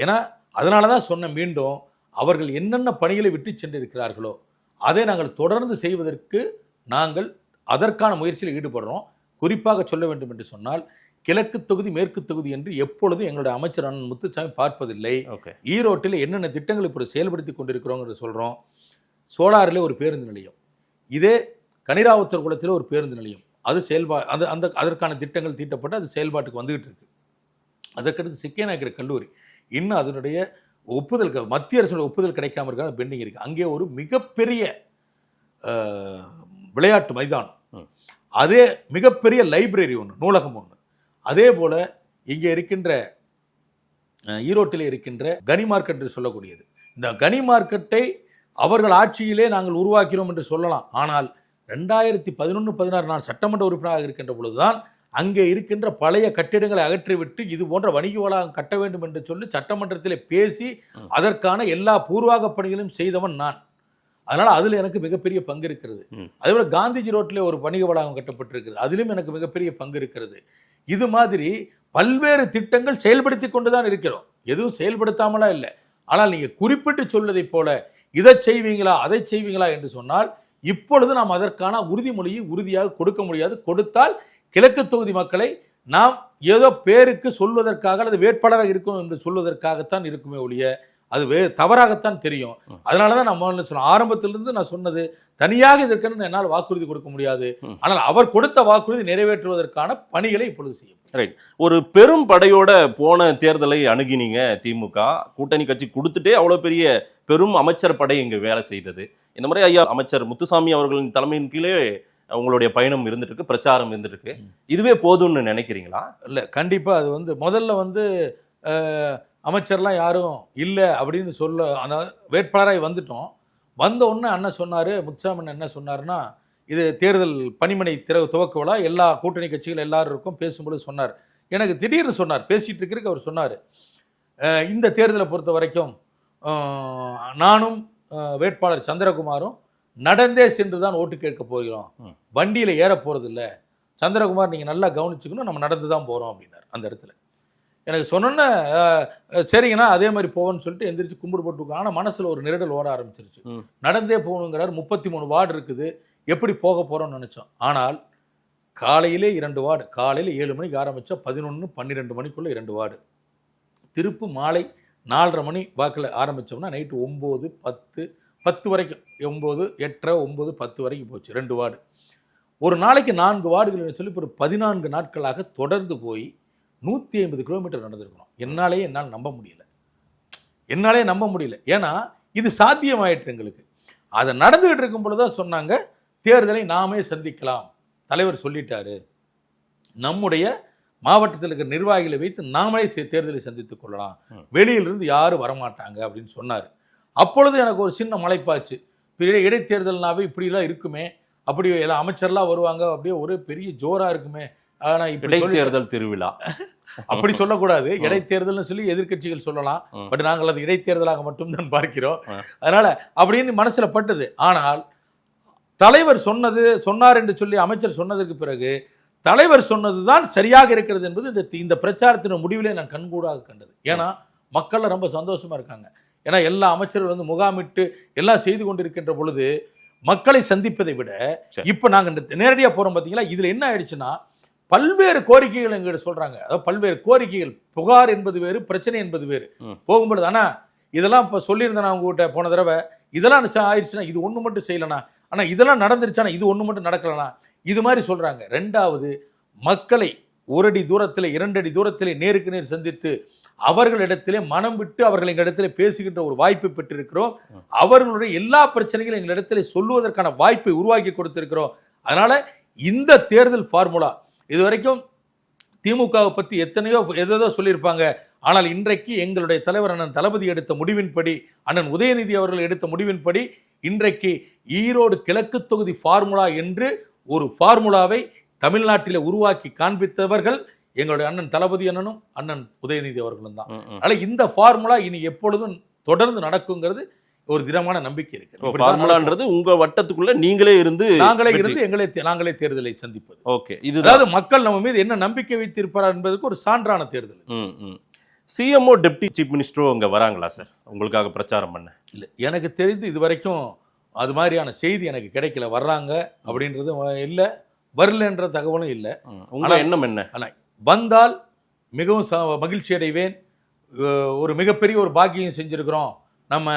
ஏன்னா அதனால தான் சொன்ன, மீண்டும் அவர்கள் என்னென்ன பணிகளை விட்டு சென்றிருக்கிறார்களோ அதை நாங்கள் தொடர்ந்து செய்வதற்கு நாங்கள் அதற்கான முயற்சியில் ஈடுபடுறோம். குறிப்பாக சொல்ல வேண்டும் என்று சொன்னால், கிழக்கு தொகுதி மேற்கு தொகுதி என்று எப்பொழுதும் எங்களுடைய அமைச்சர் அண்ணன் முத்துசாமி பார்ப்பதில்லை. ஈரோட்டில் என்னென்ன திட்டங்கள் இப்படி செயல்படுத்தி கொண்டிருக்கிறோங்கிறத சொல்கிறோம். சோலாரில் ஒரு பேருந்து நிலையம், இதே கனிராவுத்தர் குளத்தில் ஒரு பேருந்து நிலையம், அது அதற்கான திட்டங்கள் தீட்டப்பட்டு அது செயல்பாட்டுக்கு வந்துகிட்டு இருக்கு. அதற்கடுத்து சிக்கேநாயக்கர் கல்லூரி, இன்னும் அதனுடைய ஒப்புதல் மத்திய அரசோட ஒப்புதல் கிடைக்காம இருக்கான பெண்டிங் இருக்குது. அங்கே ஒரு மிகப்பெரிய விளையாட்டு மைதானம், அதே மிகப்பெரிய லைப்ரரி ஒன்று, நூலகம் ஒன்று. அதே போல் இங்கே இருக்கின்ற ஈரோட்டில் இருக்கின்ற கனி மார்க்கெட் என்று சொல்லக்கூடியது, இந்த கனி மார்க்கெட்டை அவர்கள் ஆட்சியிலே நாங்கள் உருவாக்கிறோம் என்று சொல்லலாம். ஆனால் 2011-16 நான் சட்டமன்ற உறுப்பினராக இருக்கின்ற பொழுதுதான் அங்கே இருக்கின்ற பழைய கட்டிடங்களை அகற்றிவிட்டு இது போன்ற வணிக வளாகம் கட்ட வேண்டும் என்று சொல்லி சட்டமன்றத்தில் பேசி அதற்கான எல்லா பூர்வாக பணிகளையும் செய்தவன் நான். அதனால அதில் எனக்கு மிகப்பெரிய பங்கு இருக்கிறது. அதேபோல காந்திஜி ரோட்டில் ஒரு வணிக வளாகம் கட்டப்பட்டிருக்கிறது, அதிலும் எனக்கு மிகப்பெரிய பங்கு இருக்கிறது. இது மாதிரி பல்வேறு திட்டங்கள் செயல்படுத்தி கொண்டுதான் இருக்கிறோம், எதுவும் செயல்படுத்தாமலா இல்லை. ஆனால் நீங்க குறிப்பிட்டு சொல்வதை போல இதை செய்வீங்களா அதை செய்வீங்களா என்று சொன்னால் இப்பொழுது நாம் அதற்கான உறுதிமொழியை உறுதியாக கொடுக்க முடியாது. கொடுத்தால் கிழக்கு தொகுதி மக்களை நாம் ஏதோ பேருக்கு சொல்வதற்காக அல்லது வேட்பாளராக இருக்கும் என்று சொல்வதற்காகத்தான் இருக்குமே ஒழிய அது தவறாகத்தான் தெரியும். அதனாலதான் நான் முதல்ல சொன்னேன், ஆரம்பத்திலிருந்து நான் சொன்னது, தனியாக இதற்கென்று என்னால் வாக்குறுதி கொடுக்க முடியாது, ஆனால் அவர் கொடுத்த வாக்குறுதி நிறைவேற்றுவதற்கான பணிகளை இப்பொழுது செய்யும். ரைட். ஒரு பெரும் படையோட போன தேர்தலை அணுகினீங்க திமுக கூட்டணி கட்சி கொடுத்துட்டே அவ்வளவு பெரிய பெரும் அமைச்சர் படை இங்க வேலை செய்தது. இந்த மாதிரி ஐயா அமைச்சர் முத்துசாமி அவர்களின் தலைமையின் கீழே உங்களுடைய பயணம் இருந்துட்டு இருக்கு, பிரச்சாரம் இருந்துட்டு இருக்கு. இதுவே போதும்னு நினைக்கிறீங்களா? இல்ல, கண்டிப்பா அது முதல்ல அமைச்சர்லாம் யாரும் இல்லை அப்படின்னு சொல்ல அந்த வேட்பாளராய் வந்துட்டோம். வந்த உடனே அண்ணன் சொன்னாரு, முத்துசாமி என்ன சொன்னாருன்னா, இது தேர்தல் பணிமனை துவக்க விழா, எல்லா கூட்டணி கட்சிகள் எல்லாரும் இருக்கும், பேசும்போது சொன்னார். எனக்கு திடீர்னு சொன்னார், பேசிட்டு இருக்கிறதுக்கு அவர் சொன்னார், இந்த தேர்தலை பொறுத்த வரைக்கும் நானும் வேட்பாளர் சந்திரகுமாரும் நடந்தே சென்று தான் ஓட்டு கேட்க போகிறோம், வண்டியில் ஏற போறது இல்லை. சந்திரகுமார் நீங்கள் நல்லா கவனிச்சுக்கணும், நம்ம நடந்து தான் போகிறோம் அப்படின்னார். அந்த இடத்துல எனக்கு சொன்னோன்னே சரிங்கண்ணா அதே மாதிரி போவோன்னு சொல்லிட்டு எந்திரிச்சு கும்பிடு போட்டுருக்கோம். ஆனால் மனசில் ஒரு நெருடல் ஓட ஆரம்பிச்சிருச்சு. நடந்தே போகணுங்கிறார், 33 வார்டு இருக்குது, எப்படி போக போகிறோம்னு நினச்சோம். ஆனால் காலையிலே 2 வார்டு, காலையில் 7 மணிக்கு ஆரம்பித்தா 11, 12 மணிக்குள்ளே 2 வார்டு, திருப்பு மாலை 4:30 மணி வாக்கில் ஆரம்பித்தோம்னா நைட்டு 9, 10 வரைக்கும், 9, 8:30, 9, 10 வரைக்கும் போச்சு 2 வார்டு. ஒரு நாளைக்கு 4 வார்டுகள் சொல்லி ஒரு 14 நாட்களாக தொடர்ந்து போய் 150 கிலோமீட்டர் நடந்திருக்கணும். என்னால் நம்ப முடியல. ஏன்னா இது சாத்தியமாயிற்று எங்களுக்கு. அதை நடந்துகிட்டு இருக்கும் பொழுதுதான் சொன்னாங்க, தேர்தலை நாமே சந்திக்கலாம், தலைவர் சொல்லிட்டாரு, நம்முடைய மாவட்டத்தில் இருக்கிற நிர்வாகிகளை வைத்து நாமளே தேர்தலை சந்தித்துக் கொள்ளலாம், வெளியிலிருந்து யாரும் வரமாட்டாங்க அப்படின்னு சொன்னார். அப்பொழுது எனக்கு ஒரு சின்ன மலைப்பாச்சு, இடைத்தேர்தல்னாவே இப்படிலாம் இருக்குமே, அப்படி எல்லாம் அமைச்சர்லாம் வருவாங்க, அப்படியே ஒரு பெரிய ஜோரா இருக்குமே. ஆனா இப்படி இடைத்தேர்தல் திருவிழா அப்படி சொல்லக்கூடாது, இடைத்தேர்தல்னு சொல்லி எதிர்கட்சிகள் சொல்லலாம், பட் நாங்கள் அது இடைத்தேர்தலாக மட்டும்தான் பார்க்கிறோம். அதனால அப்படின்னு மனசுல பட்டது. ஆனால் தலைவர் சொன்னார் என்று சொல்லி அமைச்சர் சொன்னதற்கு பிறகு தலைவர் சொன்னதுதான் சரியாக இருக்கிறது என்பது இந்த பிரச்சாரத்தின் முடிவிலே நான் கண்கூடாக கண்டது. ஏன்னா மக்கள் ரொம்ப சந்தோஷமா இருக்காங்க. ஏன்னா எல்லா அமைச்சர்கள் முகாமிட்டு எல்லாம் செய்து கொண்டிருக்கின்ற பொழுது மக்களை சந்திப்பதை விட இப்ப நாங்க நேரடியா போறோம். பாத்தீங்களா, இதுல என்ன ஆயிடுச்சுன்னா பல்வேறு கோரிக்கைகள் எங்கிட்ட சொல்றாங்க. அதாவது பல்வேறு கோரிக்கைகள், புகார் என்பது வேறு, பிரச்சனை என்பது வேறு. போகும்பொழுது ஆனா இதெல்லாம் இப்ப சொல்லியிருந்தேன் நான் உங்ககிட்ட போன தடவை, இதெல்லாம் ஆயிடுச்சுன்னா இது ஒண்ணு மட்டும் செய்யலனா, ஆனா இதெல்லாம் நடந்துருச்சானா இது ஒண்ணு மட்டும் நடக்கலனா, இது மாதிரி சொல்றாங்க. ரெண்டாவது, மக்களை 1 அடி தூரத்தில் 2 அடி தூரத்தில் நேருக்கு நேர் சந்தித்து அவர்களிடத்திலே மனம் விட்டு அவர்கள் எங்களிடத்திலே பேசுகின்ற ஒரு வாய்ப்பை பெற்றிருக்கிறோம். அவர்களுடைய எல்லா பிரச்சனைகளும் எங்களிடத்திலே சொல்லுவதற்கான வாய்ப்பை உருவாக்கி கொடுத்திருக்கிறோம். அதனால இந்த தேர்தல் ஃபார்முலா, இதுவரைக்கும் திமுகவை பற்றி எதோ சொல்லியிருப்பாங்க, ஆனால் இன்றைக்கு எங்களுடைய தலைவர் அண்ணன் தளபதி எடுத்த முடிவின்படி, அண்ணன் உதயநிதி அவர்கள் எடுத்த முடிவின்படி இன்றைக்கு ஈரோடு கிழக்கு தொகுதி ஃபார்முலா என்று ஒரு ஃபார்முலாவை தமிழ்நாட்டில் உருவாக்கி காண்பித்தவர்கள் எங்களுடைய அண்ணன் தளபதி அண்ணனும் அண்ணன் உதயநிதி அவர்களும் தான். அதனால இந்த ஃபார்முலா இனி எப்பொழுதும் தொடர்ந்து நடக்குங்கிறது ஒரு திடமான நம்பிக்கை இருக்கு. ஃபார்முலான்றது உங்க வட்டத்துக்குள்ள நாங்களே இருந்து நாங்களே தேர்தலை சந்திப்பது. ஓகே, இது அதாவது மக்கள் நம்ம மீது என்ன நம்பிக்கை வைத்திருப்பார் என்பதற்கு ஒரு சான்றான தேர்தல். சிஎம்ஓ டெப்டி சீஃப் மினிஸ்டரோ அங்க வராங்களா சார் உங்களுக்காக பிரச்சாரம் பண்ண? இல்லை, எனக்கு தெரிந்து இது வரைக்கும் அது மாதிரியான செய்தி எனக்கு கிடைக்கல. வர்றாங்க அப்படின்றது இல்லை, வரலன்ற தகவலும் இல்லை. உங்க எண்ணம் என்ன? ஆனால் வந்தால் மிகவும் மகிழ்ச்சி அடைவேன். ஒரு மிகப்பெரிய ஒரு பாக்கியம் செஞ்சிருக்கிறோம், நம்ம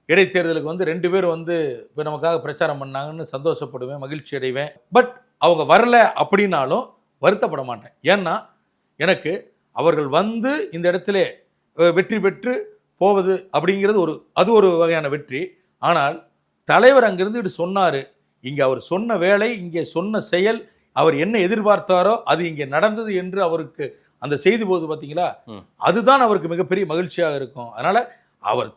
இடைத்தேர்தலுக்கு 2 பேர் இப்போ நமக்காக பிரச்சாரம் பண்ணாங்கன்னு சந்தோஷப்படுவேன், மகிழ்ச்சி அடைவேன். பட் அவங்க வரல அப்படின்னாலும் வருத்தப்பட மாட்டேன். ஏன்னா எனக்கு அவர்கள் இந்த இடத்துல வெற்றி பெற்று போவது அப்படிங்கிறது அது ஒரு வகையான வெற்றி. ஆனால் தலைவர் அங்கிருந்து சொன்னாரு, இங்க அவர் சொன்ன வேலை, இங்கே சொன்ன செயல், அவர் என்ன எதிர்பார்த்தாரோ அது இங்கே நடந்தது என்று அவருக்கு அந்த செய்தி போது பார்த்தீங்களா, அதுதான் அவருக்கு மிகப்பெரிய மகிழ்ச்சியாக இருக்கும். அதனால அவர்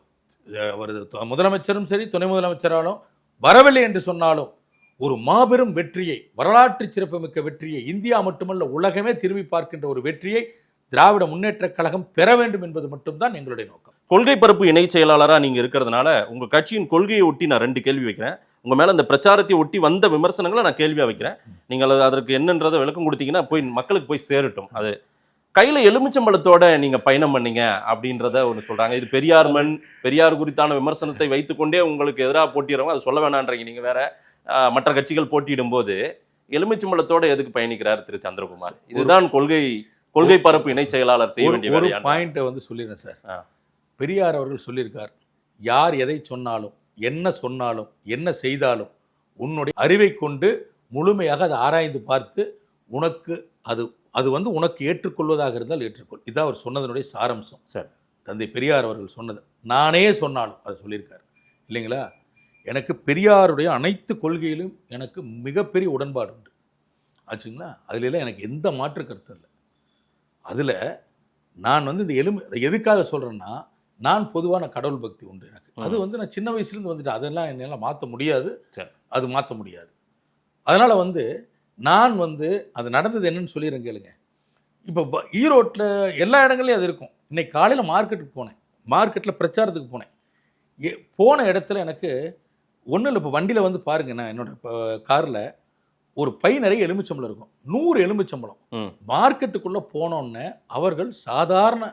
முதலமைச்சரும் சரி துணை முதலமைச்சராலும் வரவில்லை என்று சொன்னாலும் ஒரு மாபெரும் வெற்றியை, வரலாற்று சிறப்புமிக்க வெற்றியை, இந்தியா மட்டுமல்ல உலகமே திரும்பி பார்க்கின்ற ஒரு வெற்றியை திராவிட முன்னேற்ற கழகம் பெற வேண்டும் என்பது மட்டும்தான் எங்களுடைய நோக்கம். கொள்கை பரப்பு இணை செயலாளராக நீங்க இருக்கிறதுனால உங்க கட்சியின் கொள்கையை ஒட்டி நான் 2 கேள்வி வைக்கிறேன். உங்க மேல இந்த பிரச்சாரத்தை ஒட்டி வந்த விமர்சனங்களை நான் கேள்வியா வைக்கிறேன். நீங்கள் அதற்கு என்னன்றதை விளக்கம் கொடுத்தீங்கன்னா மக்களுக்கு போய் சேரட்டும். அது கையில எலுமிச்சம்பழத்தோட நீங்க பயணம் பண்ணீங்க அப்படின்றத ஒன்று சொல்றாங்க. இது பெரியார் குறித்தான விமர்சனத்தை வைத்துக்கொண்டே உங்களுக்கு எதிராக போட்டிடுறவங்க அதை சொல்ல வேணான்றீங்க. நீங்க வேற மற்ற கட்சிகள் போட்டியிடும் போது எலுமிச்சம்பழத்தோட எதுக்கு பயணிக்கிறார் திரு சந்திரகுமார்? இதுதான் கொள்கை பரப்பு இணை செயலாளர் செய்ய வேண்டிய ஒரு பாயிண்ட் சொல்லிடுறேன் சார். பெரியார் அவர்கள் சொல்லியிருக்கார், யார் எதை சொன்னாலும், என்ன செய்தாலும் உன்னுடைய அறிவை கொண்டு முழுமையாக அதை ஆராய்ந்து பார்த்து உனக்கு அது வந்து உனக்கு ஏற்றுக்கொள்வதாக இருந்தால் ஏற்றுக்கொள். இதான் அவர் சொன்னதனுடைய சாரம்சம். சரி, தந்தை பெரியார் அவர்கள் சொன்னது. நானே சொன்னாலும் அதை சொல்லியிருக்காரு இல்லைங்களா. எனக்கு பெரியாருடைய அனைத்து கொள்கையிலும் எனக்கு மிகப்பெரிய உடன்பாடு உண்டு ஆச்சுங்களா. அதுல எனக்கு எந்த மாற்று கருத்து இல்லை. அதில் நான் வந்து இந்த எதுக்காக சொல்கிறேன்னா, நான் பொதுவான கடவுள் பக்தி உண்டு எனக்கு. அது வந்து நான் சின்ன வயசுலேருந்து வந்துட்டேன். அதெல்லாம் என்னால் மாற்ற முடியாது, அது மாற்ற முடியாது. அதனால் வந்து நான் வந்து அது நடந்தது என்னன்னு சொல்லிடுறேன் கேளுங்க. இப்போ ஈரோட்டில் எல்லா இடங்கள்லையும் அது இருக்கும். இன்னைக்கு காலையில் மார்க்கெட்டுக்கு போனேன், மார்க்கெட்டில் பிரச்சாரத்துக்கு போனேன். போன இடத்துல எனக்கு ஒன்றும் இல்லை. இப்போ வண்டியில் வந்து பாருங்க, நான் என்னோட காரில் ஒரு பை நிறைய எலுமிச்சம்பளம் இருக்கும், 100 எலுமிச்சம்பளம். மார்க்கெட்டுக்குள்ளே போனோன்னே அவர்கள் சாதாரண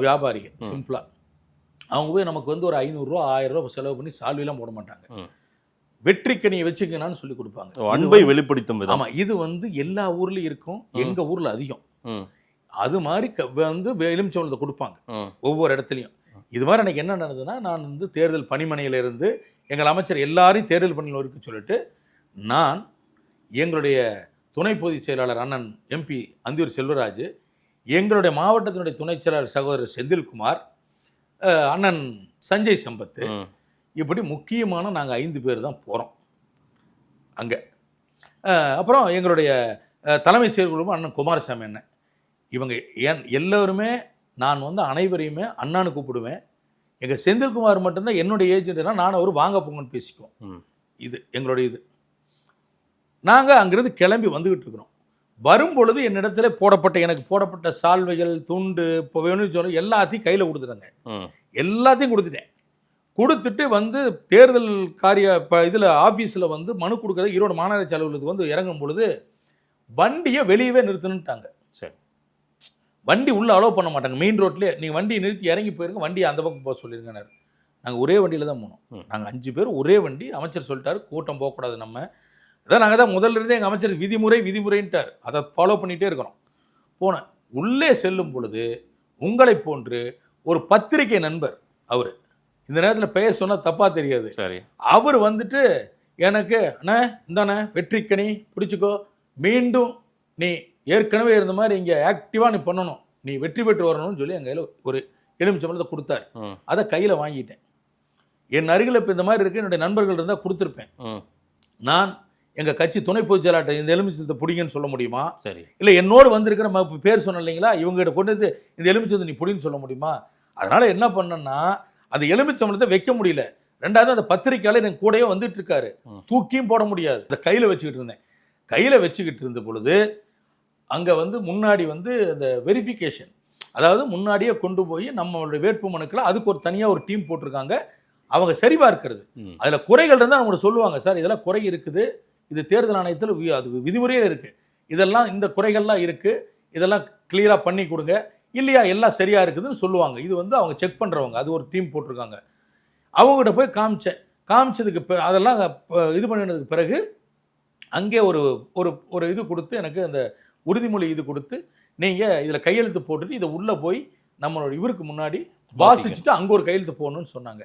வியாபாரிகள், சிம்பிளாக அவங்க போய் நமக்கு வந்து ஒரு 500 ரூபா 1000 ரூபா செலவு பண்ணி சால்விலாம் போட மாட்டாங்க. வெற்றிக்கனியை வச்சுக்கணும்னு சொல்லி கொடுப்பாங்க. அன்பை வெளிப்படுத்தும் விதம். ஆமாம், இது வந்து எல்லா ஊர்லேயும் இருக்கும், எங்கள் ஊரில் அதிகம். அது மாதிரி வந்து எலுமிச்சம்பளத்தை கொடுப்பாங்க ஒவ்வொரு இடத்துலையும். இது மாதிரி எனக்கு என்ன நடந்ததுன்னா, நான் வந்து தேர்தல் பணிமனையிலிருந்து எங்கள் அமைச்சர் எல்லாரையும் தேர்தல் பணியில் இருக்க சொல்லிட்டு, நான் எங்களுடைய துணை பொதுச் செயலாளர் அண்ணன் எம்பி அந்தியூர் செல்வராஜ், எங்களுடைய மாவட்டத்தினுடைய துணை செயலாளர் சகோதரர் செந்தில்குமார், அண்ணன் சஞ்சய் சம்பத்து, இப்படி முக்கியமான நாங்கள் 5 பேர் தான் போகிறோம் அங்கே. அப்புறம் எங்களுடைய தலைமை செயற்குழு அண்ணன் குமாரசாமி அண்ணன், இவங்க எல்லோருமே நான் வந்து அனைவரையுமே அண்ணான்னு கூப்பிடுவேன். எங்கள் செந்தில்குமார் மட்டும்தான் என்னுடைய ஏஜென்ட்னா நான் அவர் வாங்க போங்கன்னு பேசிக்குவோம். இது எங்களுடைய இது. நாங்கள் அங்கிருந்து கிளம்பி வந்துக்கிட்டு இருக்கிறோம். வரும்பொழுது என்னிடத்துல எனக்கு போடப்பட்ட சால்வைகள், துண்டு, இப்போ வேணும்னு சொல்லி எல்லாத்தையும் கையில் கொடுத்துட்டாங்க. எல்லாத்தையும் கொடுத்துட்டு வந்து தேர்தல் இதில் ஆஃபீஸில் வந்து மனு கொடுக்குறது ஈரோடு மாநகராட்சி அலுவலகத்துக்கு வந்து இறங்கும் பொழுது வண்டியை வெளியவே நிறுத்தணுன்ட்டாங்க. சரி, வண்டி உள்ளே அலோவ் பண்ண மாட்டாங்க. மெயின் ரோட்லேயே நீங்கள் வண்டியை நிறுத்தி இறங்கி போயிருங்க, வண்டியை அந்த பக்கம் போக சொல்லியிருங்க. நாங்கள் ஒரே வண்டியில் தான் போனோம். நாங்கள் 5 பேர் ஒரே வண்டி. அமைச்சர் சொல்லிட்டாரு, கூட்டம் போகக்கூடாது. நாங்கள் தான் முதல்ல இருந்தே எங்கள் அமைச்சர் விதிமுறைன்ட்டார். அதை ஃபாலோ பண்ணிகிட்டே இருக்கிறோம். போனேன். உள்ளே செல்லும் பொழுது உங்களை போன்று ஒரு பத்திரிகை நண்பர், அவர் இந்த நேரத்தில் பெயர் சொன்னால் தப்பாக தெரியாது, அவர் வந்துட்டு எனக்கு அண்ணா இந்தாண்ணே வெற்றிக்கனி பிடிச்சிக்கோ, மீண்டும் நீ ஏற்கனவே இருந்த மாதிரி இங்கே ஆக்டிவாக நீ பண்ணணும், நீ வெற்றி பெற்று வரணும்னு சொல்லி என் கையில் ஒரு எலுமிச்சம்பழத்தை கொடுத்தாரு. அதை கையில் வாங்கிட்டேன். என் அருகில் இப்போ இந்த மாதிரி இருக்கு, என்னுடைய நண்பர்கள் இருந்தால் கொடுத்துருப்பேன். நான் எங்கள் கட்சி துணை பொதுச் செயலாளர் இந்த எலுமிச்சத்தை பிடிங்கன்னு சொல்ல முடியுமா? சரி, இல்லை என்னோடு வந்திருக்கிற பேர் சொன்ன இல்லைங்களா, இவங்ககிட்ட கொண்டு வந்து இந்த எலுமிச்சத்தை நீ பிடின்னு சொல்ல முடியுமா? அதனால் என்ன பண்ணேன்னா, அந்த எலுமிச்சம்பழத்தை வைக்க முடியல. ரெண்டாவது அந்த பத்திரிக்கையாளர் என் கூடயே வந்துட்டு இருக்காரு, தூக்கியும் போட முடியாது. அதை கையில் வச்சுக்கிட்டு இருந்தேன். கையில் வச்சுக்கிட்டு இருந்த பொழுது அங்கே வந்து முன்னாடி வந்து அந்த வெரிஃபிகேஷன், அதாவது முன்னாடியே கொண்டு போய் நம்மளுடைய வேட்பு மனுக்களை அதுக்கு ஒரு தனியாக ஒரு டீம் போட்டிருக்காங்க, அவங்க சரி பார்க்கிறது. அதில் குறைகள் இருந்தால் நம்மளுக்கு சொல்லுவாங்க, சார் இதெல்லாம் குறை இருக்குது, இது தேர்தல் ஆணையத்தில் அது விதிமுறையே இருக்குது, இதெல்லாம் இந்த குறைகள்லாம் இருக்குது, இதெல்லாம் கிளியராக பண்ணி கொடுங்க, இல்லையா எல்லாம் சரியாக இருக்குதுன்னு சொல்லுவாங்க. இது வந்து அவங்க செக் பண்ணுறவங்க, அது ஒரு டீம் போட்டிருக்காங்க. அவங்ககிட்ட போய் காமிச்சதுக்கு அதெல்லாம் இது பண்ணினதுக்கு பிறகு அங்கே ஒரு ஒரு இது கொடுத்து, எனக்கு அந்த உறுதிமொழி இது கொடுத்து, நீங்கள் இதில் கையெழுத்து போட்டுட்டு இதை உள்ளே போய் நம்மளோட இவருக்கு முன்னாடி வாசிச்சுட்டு அங்கே ஒரு கையெழுத்து போடணும்னு சொன்னாங்க.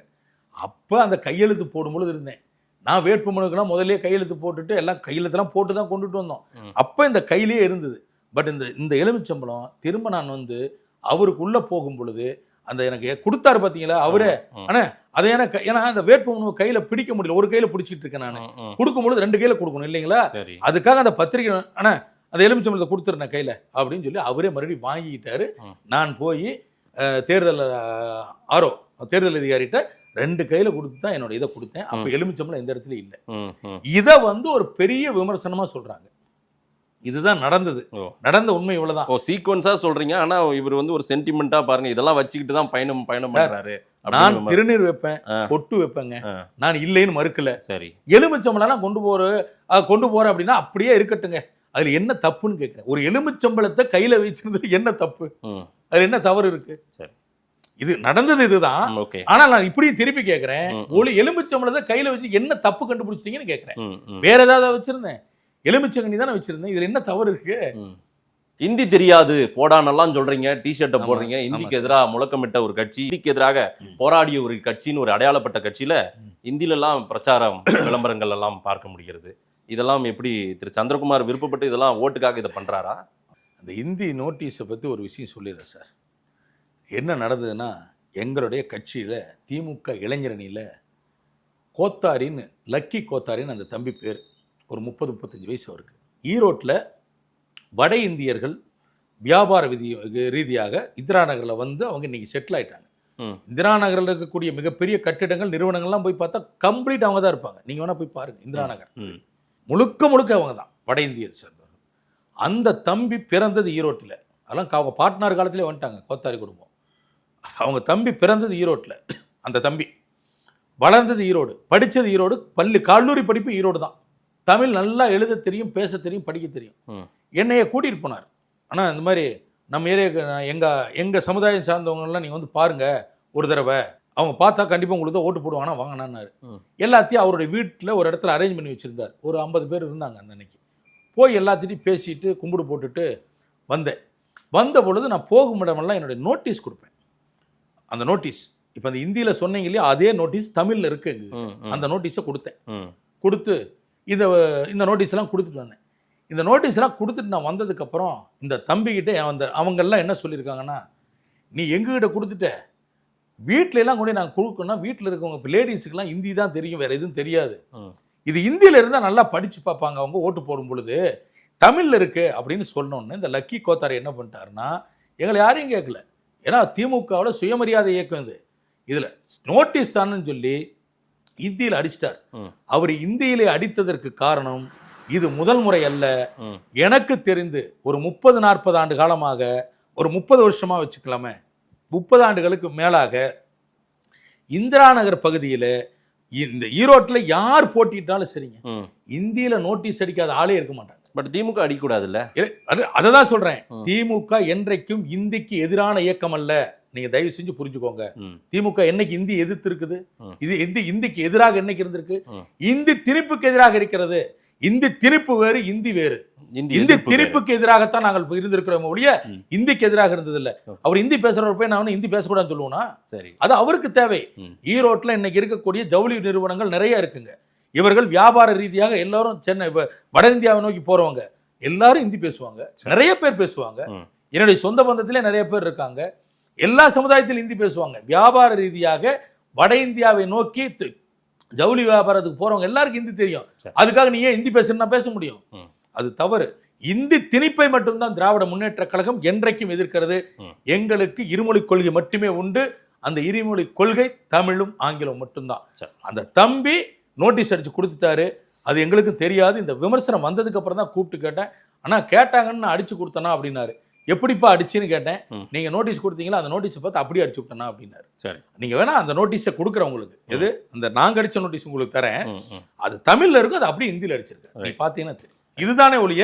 அப்போ அந்த கையெழுத்து போடும்பொழுது இருந்தேன். நான் வேட்புமனுக்கெல்லாம் முதல்ல கையெழுத்து போட்டுட்டு எல்லாம் கையெழுத்தெல்லாம் போட்டு தான் கொண்டுட்டு வந்தோம். அப்போ இந்த கையிலேயே இருந்தது. பட் இந்த எலுமிச்சம்பழம் திரும்ப நான் வந்து அவருக்கு உள்ளே போகும் பொழுது அந்த எனக்கு கொடுத்தாரு பார்த்தீங்களா அவரே, ஆனால் அதை ஏன்னா அந்த வேட்புமனு கையில் பிடிக்க முடியல, ஒரு கையில் பிடிச்சிட்டு இருக்கேன் நான். கொடுக்கும்பொழுது 2 கையில் கொடுக்கணும் இல்லைங்களா, அதுக்காக அந்த பத்திரிகை ஆனால் அந்த எலுமிச்சம்பழத்தை கொடுத்துருந்தேன் கையில் அப்படின்னு சொல்லி அவரே மறுபடியும் வாங்கிக்கிட்டாரு. நான் போய் தேர்தல் அதிகாரிகிட்ட 2 கையில் கொடுத்து தான் என்னோட இதை கொடுத்தேன். அப்போ எலுமிச்சம்பழம் எந்த இடத்துல இல்லை. இதை வந்து ஒரு பெரிய விமர்சனமாக சொல்கிறாங்க. இதுதான் நடந்தது, நடந்த உண்மை இவ்வளவுதான். சீக்வன்ஸா சொல்றீங்க, ஆனா இவர் வந்து ஒரு சென்டிமெண்டா பாருங்க, இதெல்லாம் வச்சுக்கிட்டு தான் பயணம் பண்றாரு. நான் திருநீர் வைப்பேன், பொட்டு வைப்பேங்க, நான் இல்லைன்னு மறுக்கல. சரி, எலுமிச்சம்பழம் கொண்டு போறேன் அப்படின்னா அப்படியே இருக்கட்டுங்க, அதுல என்ன தப்புன்னு கேட்கிறேன். ஒரு எலுமிச்சம்பழத்தை கையில வச்சிருந்தது என்ன தப்பு, அதுல என்ன தவறு இருக்கு? சரி, இது நடந்தது இதுதான். ஆனா நான் இப்படி திருப்பி கேட்கிறேன், ஒரு எலுமிச்சம்பழத்தை கையில வச்சு என்ன தப்பு கண்டுபிடிச்சிட்டீங்கன்னு கேட்கிறேன். வேற ஏதாவது வச்சிருந்தேன், எலுமிச்சங்கனி தானே வச்சிருந்தேன், இதுல என்ன தவறு இருக்கு இந்தி தெரியாது போடானெல்லாம் சொல்றீங்க, டிஷர்ட்டை ஆமா, போடுறீங்க. ஆமா இந்திக்கு சார். எதிராக முழக்கமிட்ட ஒரு கட்சி, இந்திக்கு எதிராக போராடிய ஒரு கட்சின்னு ஒரு அடையாளப்பட்ட கட்சியில இந்தியில எல்லாம் பிரச்சாரம் விளம்பரங்கள் எல்லாம் பார்க்க முடிகிறது. இதெல்லாம் எப்படி திரு சந்திரகுமார் விருப்பப்பட்டு இதெல்லாம் ஓட்டுக்காக இதை பண்றாரா? அந்த இந்தி நோட்டீஸை பற்றி ஒரு விஷயம் சொல்லிடுறேன் சார். என்ன நடந்ததுன்னா, எங்களுடைய கட்சியில் திமுக இளைஞரணியில் கோத்தாரின்னு, லக்கி கோத்தாரின்னு அந்த தம்பி பேர், ஒரு 30-35 வயசு அவருக்கு. ஈரோட்டில் வட இந்தியர்கள் வியாபார ரீதியாக இந்திரா நகரில் வந்து அவங்க இன்னைக்கு செட்டில் ஆயிட்டாங்க. இந்திரா நகரில் இருக்கக்கூடிய மிகப்பெரிய கட்டிடங்கள், நிறுவனங்கள்லாம் போய் பார்த்தா கம்ப்ளீட் அவங்க தான் இருப்பாங்க. நீங்கள் வேணால் போய் பாருங்கள், இந்திரா நகர் முழுக்க முழுக்க அவங்க தான் வட இந்தியர் சேர்ந்தவர்கள். அந்த தம்பி பிறந்தது ஈரோட்டில். அதெல்லாம் அவங்க பாட்னார் காலத்திலே வந்துட்டாங்க கோத்தாரி குடும்பம். அவங்க தம்பி பிறந்தது ஈரோட்டில், அந்த தம்பி வளர்ந்தது ஈரோடு, படித்தது ஈரோடு, கல்லூரி படிப்பு ஈரோடு தான். தமிழ் நல்லா எழுத தெரியும், பேச தெரியும், படிக்க தெரியும். என்னைய கூட்டிகிட்டு போனார். ஆனால் இந்த மாதிரி நம்ம ஏரியாவுக்கு எங்கள் சமுதாயம் சார்ந்தவங்கலாம் நீங்கள் வந்து பாருங்கள் ஒரு தடவை, அவங்க பார்த்தா கண்டிப்பாக உங்களுக்கு தான் ஓட்டு போடுவாங்கன்னா வாங்கினாரு. எல்லாத்தையும் அவருடைய வீட்டில் ஒரு இடத்துல அரேஞ்ச் பண்ணி வச்சுருந்தார். ஒரு 50 பேர் இருந்தாங்க அந்த அன்னைக்கு. போய் எல்லாத்தையும் பேசிட்டு கும்பிடு போட்டுட்டு வந்தேன். வந்த பொழுது நான் போகும் இடமெல்லாம் என்னுடைய நோட்டீஸ் கொடுப்பேன். அந்த நோட்டீஸ் இப்போ அந்த இந்தியில் சொன்னீங்க இல்லையா, அதே நோட்டீஸ் தமிழில் இருக்கு. அந்த நோட்டீஸை கொடுத்தேன். கொடுத்து இந்த நோட்டீஸ்லாம் கொடுத்துட்டு வந்தேன். இந்த நோட்டீஸ்லாம் கொடுத்துட்டு நான் வந்ததுக்கப்புறம் இந்த தம்பிக்கிட்ட அவங்கெல்லாம் என்ன சொல்லியிருக்காங்கன்னா, நீ எங்ககிட்ட கொடுத்துட்ட, வீட்டிலலாம் கொண்டு நாங்கள் கொடுக்கணும், வீட்டில் இருக்கவங்க இப்போ லேடிஸுக்கெல்லாம் ஹிந்தி தான் தெரியும், வேறு எதுவும் தெரியாது. இது ஹிந்தியில் இருந்தால் நல்லா படித்து பார்ப்பாங்க அவங்க ஓட்டு போடும் பொழுது, தமிழில் இருக்கு அப்படின்னு சொன்னோன்னு இந்த லக்கி கோத்தாரை என்ன பண்ணிட்டாருன்னா, எங்களை யாரையும் கேட்கல. ஏன்னா திமுகவோட சுயமரியாதை இயக்கம் இது. இதில் நோட்டீஸ் தானு சொல்லி இந்தியில் அடிச்சிட்டார். அவர் இந்தியிலே அடித்ததற்கு காரணம் இது முதல் முறை அல்ல. எனக்கு தெரிந்து ஒரு 30-40 ஆண்டு காலமாக, ஒரு 30 வருஷமா வச்சுக்கலாமே, 30 ஆண்டுகளுக்கு மேலாக இந்திரா நகர் பகுதியில் இந்த ஈரோட்டில் யார் போட்டிட்டாலும் சரிங்க, இந்தியில நோட்டீஸ் அடிக்காத ஆளே இருக்க மாட்டாங்க. பட் திமுக அடிக்கூடாதுல்ல, அததான் சொல்றேன். திமுக என்றைக்கும் இந்திக்கு எதிரான இயக்கம் அல்ல. நீங்க தயவு செஞ்சு புரிஞ்சுக்கோங்க. திமுக என்னைக்கு இந்தி எதிர்த்து இருக்குது? இது இந்திக்கு எதிராக என்னைக்கு இருந்திருக்கு? இந்தி திணிப்புக்கு எதிராக இருக்கிறது. இந்தி திணிப்பு வேறு, இந்தி வேறு. இந்தி திணிப்புக்கு எதிராகத்தான் நாங்கள் இருந்திருக்கிறோம் ஒழிய இந்திக்கு எதிராக இருந்தது இல்ல. அவர் இந்தி பேசுறவர் போய் நான் இந்தி பேசக்கூடாதுன்னு சொல்லுவோம்னா அது அவருக்கு தேவை. ஈரோட்டில் இன்னைக்கு இருக்கக்கூடிய ஜவுளி நிறுவனங்கள் நிறைய இருக்குங்க. இவர்கள் வியாபார ரீதியாக எல்லாரும் சென்னை வட இந்தியாவை நோக்கி போறவங்க எல்லாரும் இந்தி பேசுவாங்க. நிறைய பேர் பேசுவாங்க. என்னுடைய சொந்த பந்தத்திலே நிறைய பேர் இருக்காங்க. எல்லா சமுதாயத்திலும் இந்தி பேசுவாங்க. வியாபார ரீதியாக வட இந்தியாவை நோக்கி ஜவுளி வியாபாரத்துக்கு போறவங்க எல்லாருக்கும் இந்தி தெரியும். அதுக்காக நீ ஏன் இந்தி பேசுனா பேச முடியும்? அது தவறு. இந்தி திணிப்பை மட்டும்தான் திராவிட முன்னேற்ற கழகம் என்றைக்கும் எதிர்க்கிறது. எங்களுக்கு இருமொழி கொள்கை மட்டுமே உண்டு. அந்த இருமொழி கொள்கை தமிழும் ஆங்கிலம் மட்டும்தான். அந்த தம்பி நோட்டீஸ் அடிச்சு கொடுத்துட்டாரு. அது எங்களுக்கு தெரியாது. இந்த விமர்சனம் வந்ததுக்கு அப்புறம் தான் கூப்பிட்டு கேட்டேன். ஆனா கேட்டாங்கன்னு நான் அடிச்சு கொடுத்தனா அப்படின்னாரு. எப்படிப்பா அடிச்சுன்னு கேட்டேன். நீங்க நோட்டீஸ் கொடுத்தீங்களா, அந்த நோட்டீஸை பார்த்து அப்படியே அடிச்சு விட்டனா அப்படின்னாரு. சரி, நீங்க வேணா அந்த நோட்டீஸை கொடுக்குறவங்களுக்கு எது அந்த நாங்க அடிச்ச நோட்டீஸ் உங்களுக்கு தரேன், அது தமிழ்ல இருக்கும், அது அப்படியே ஹிந்தியில் அடிச்சிருக்கேன். நீ பார்த்தீங்கன்னா தெரியும். இதுதானே ஒழிய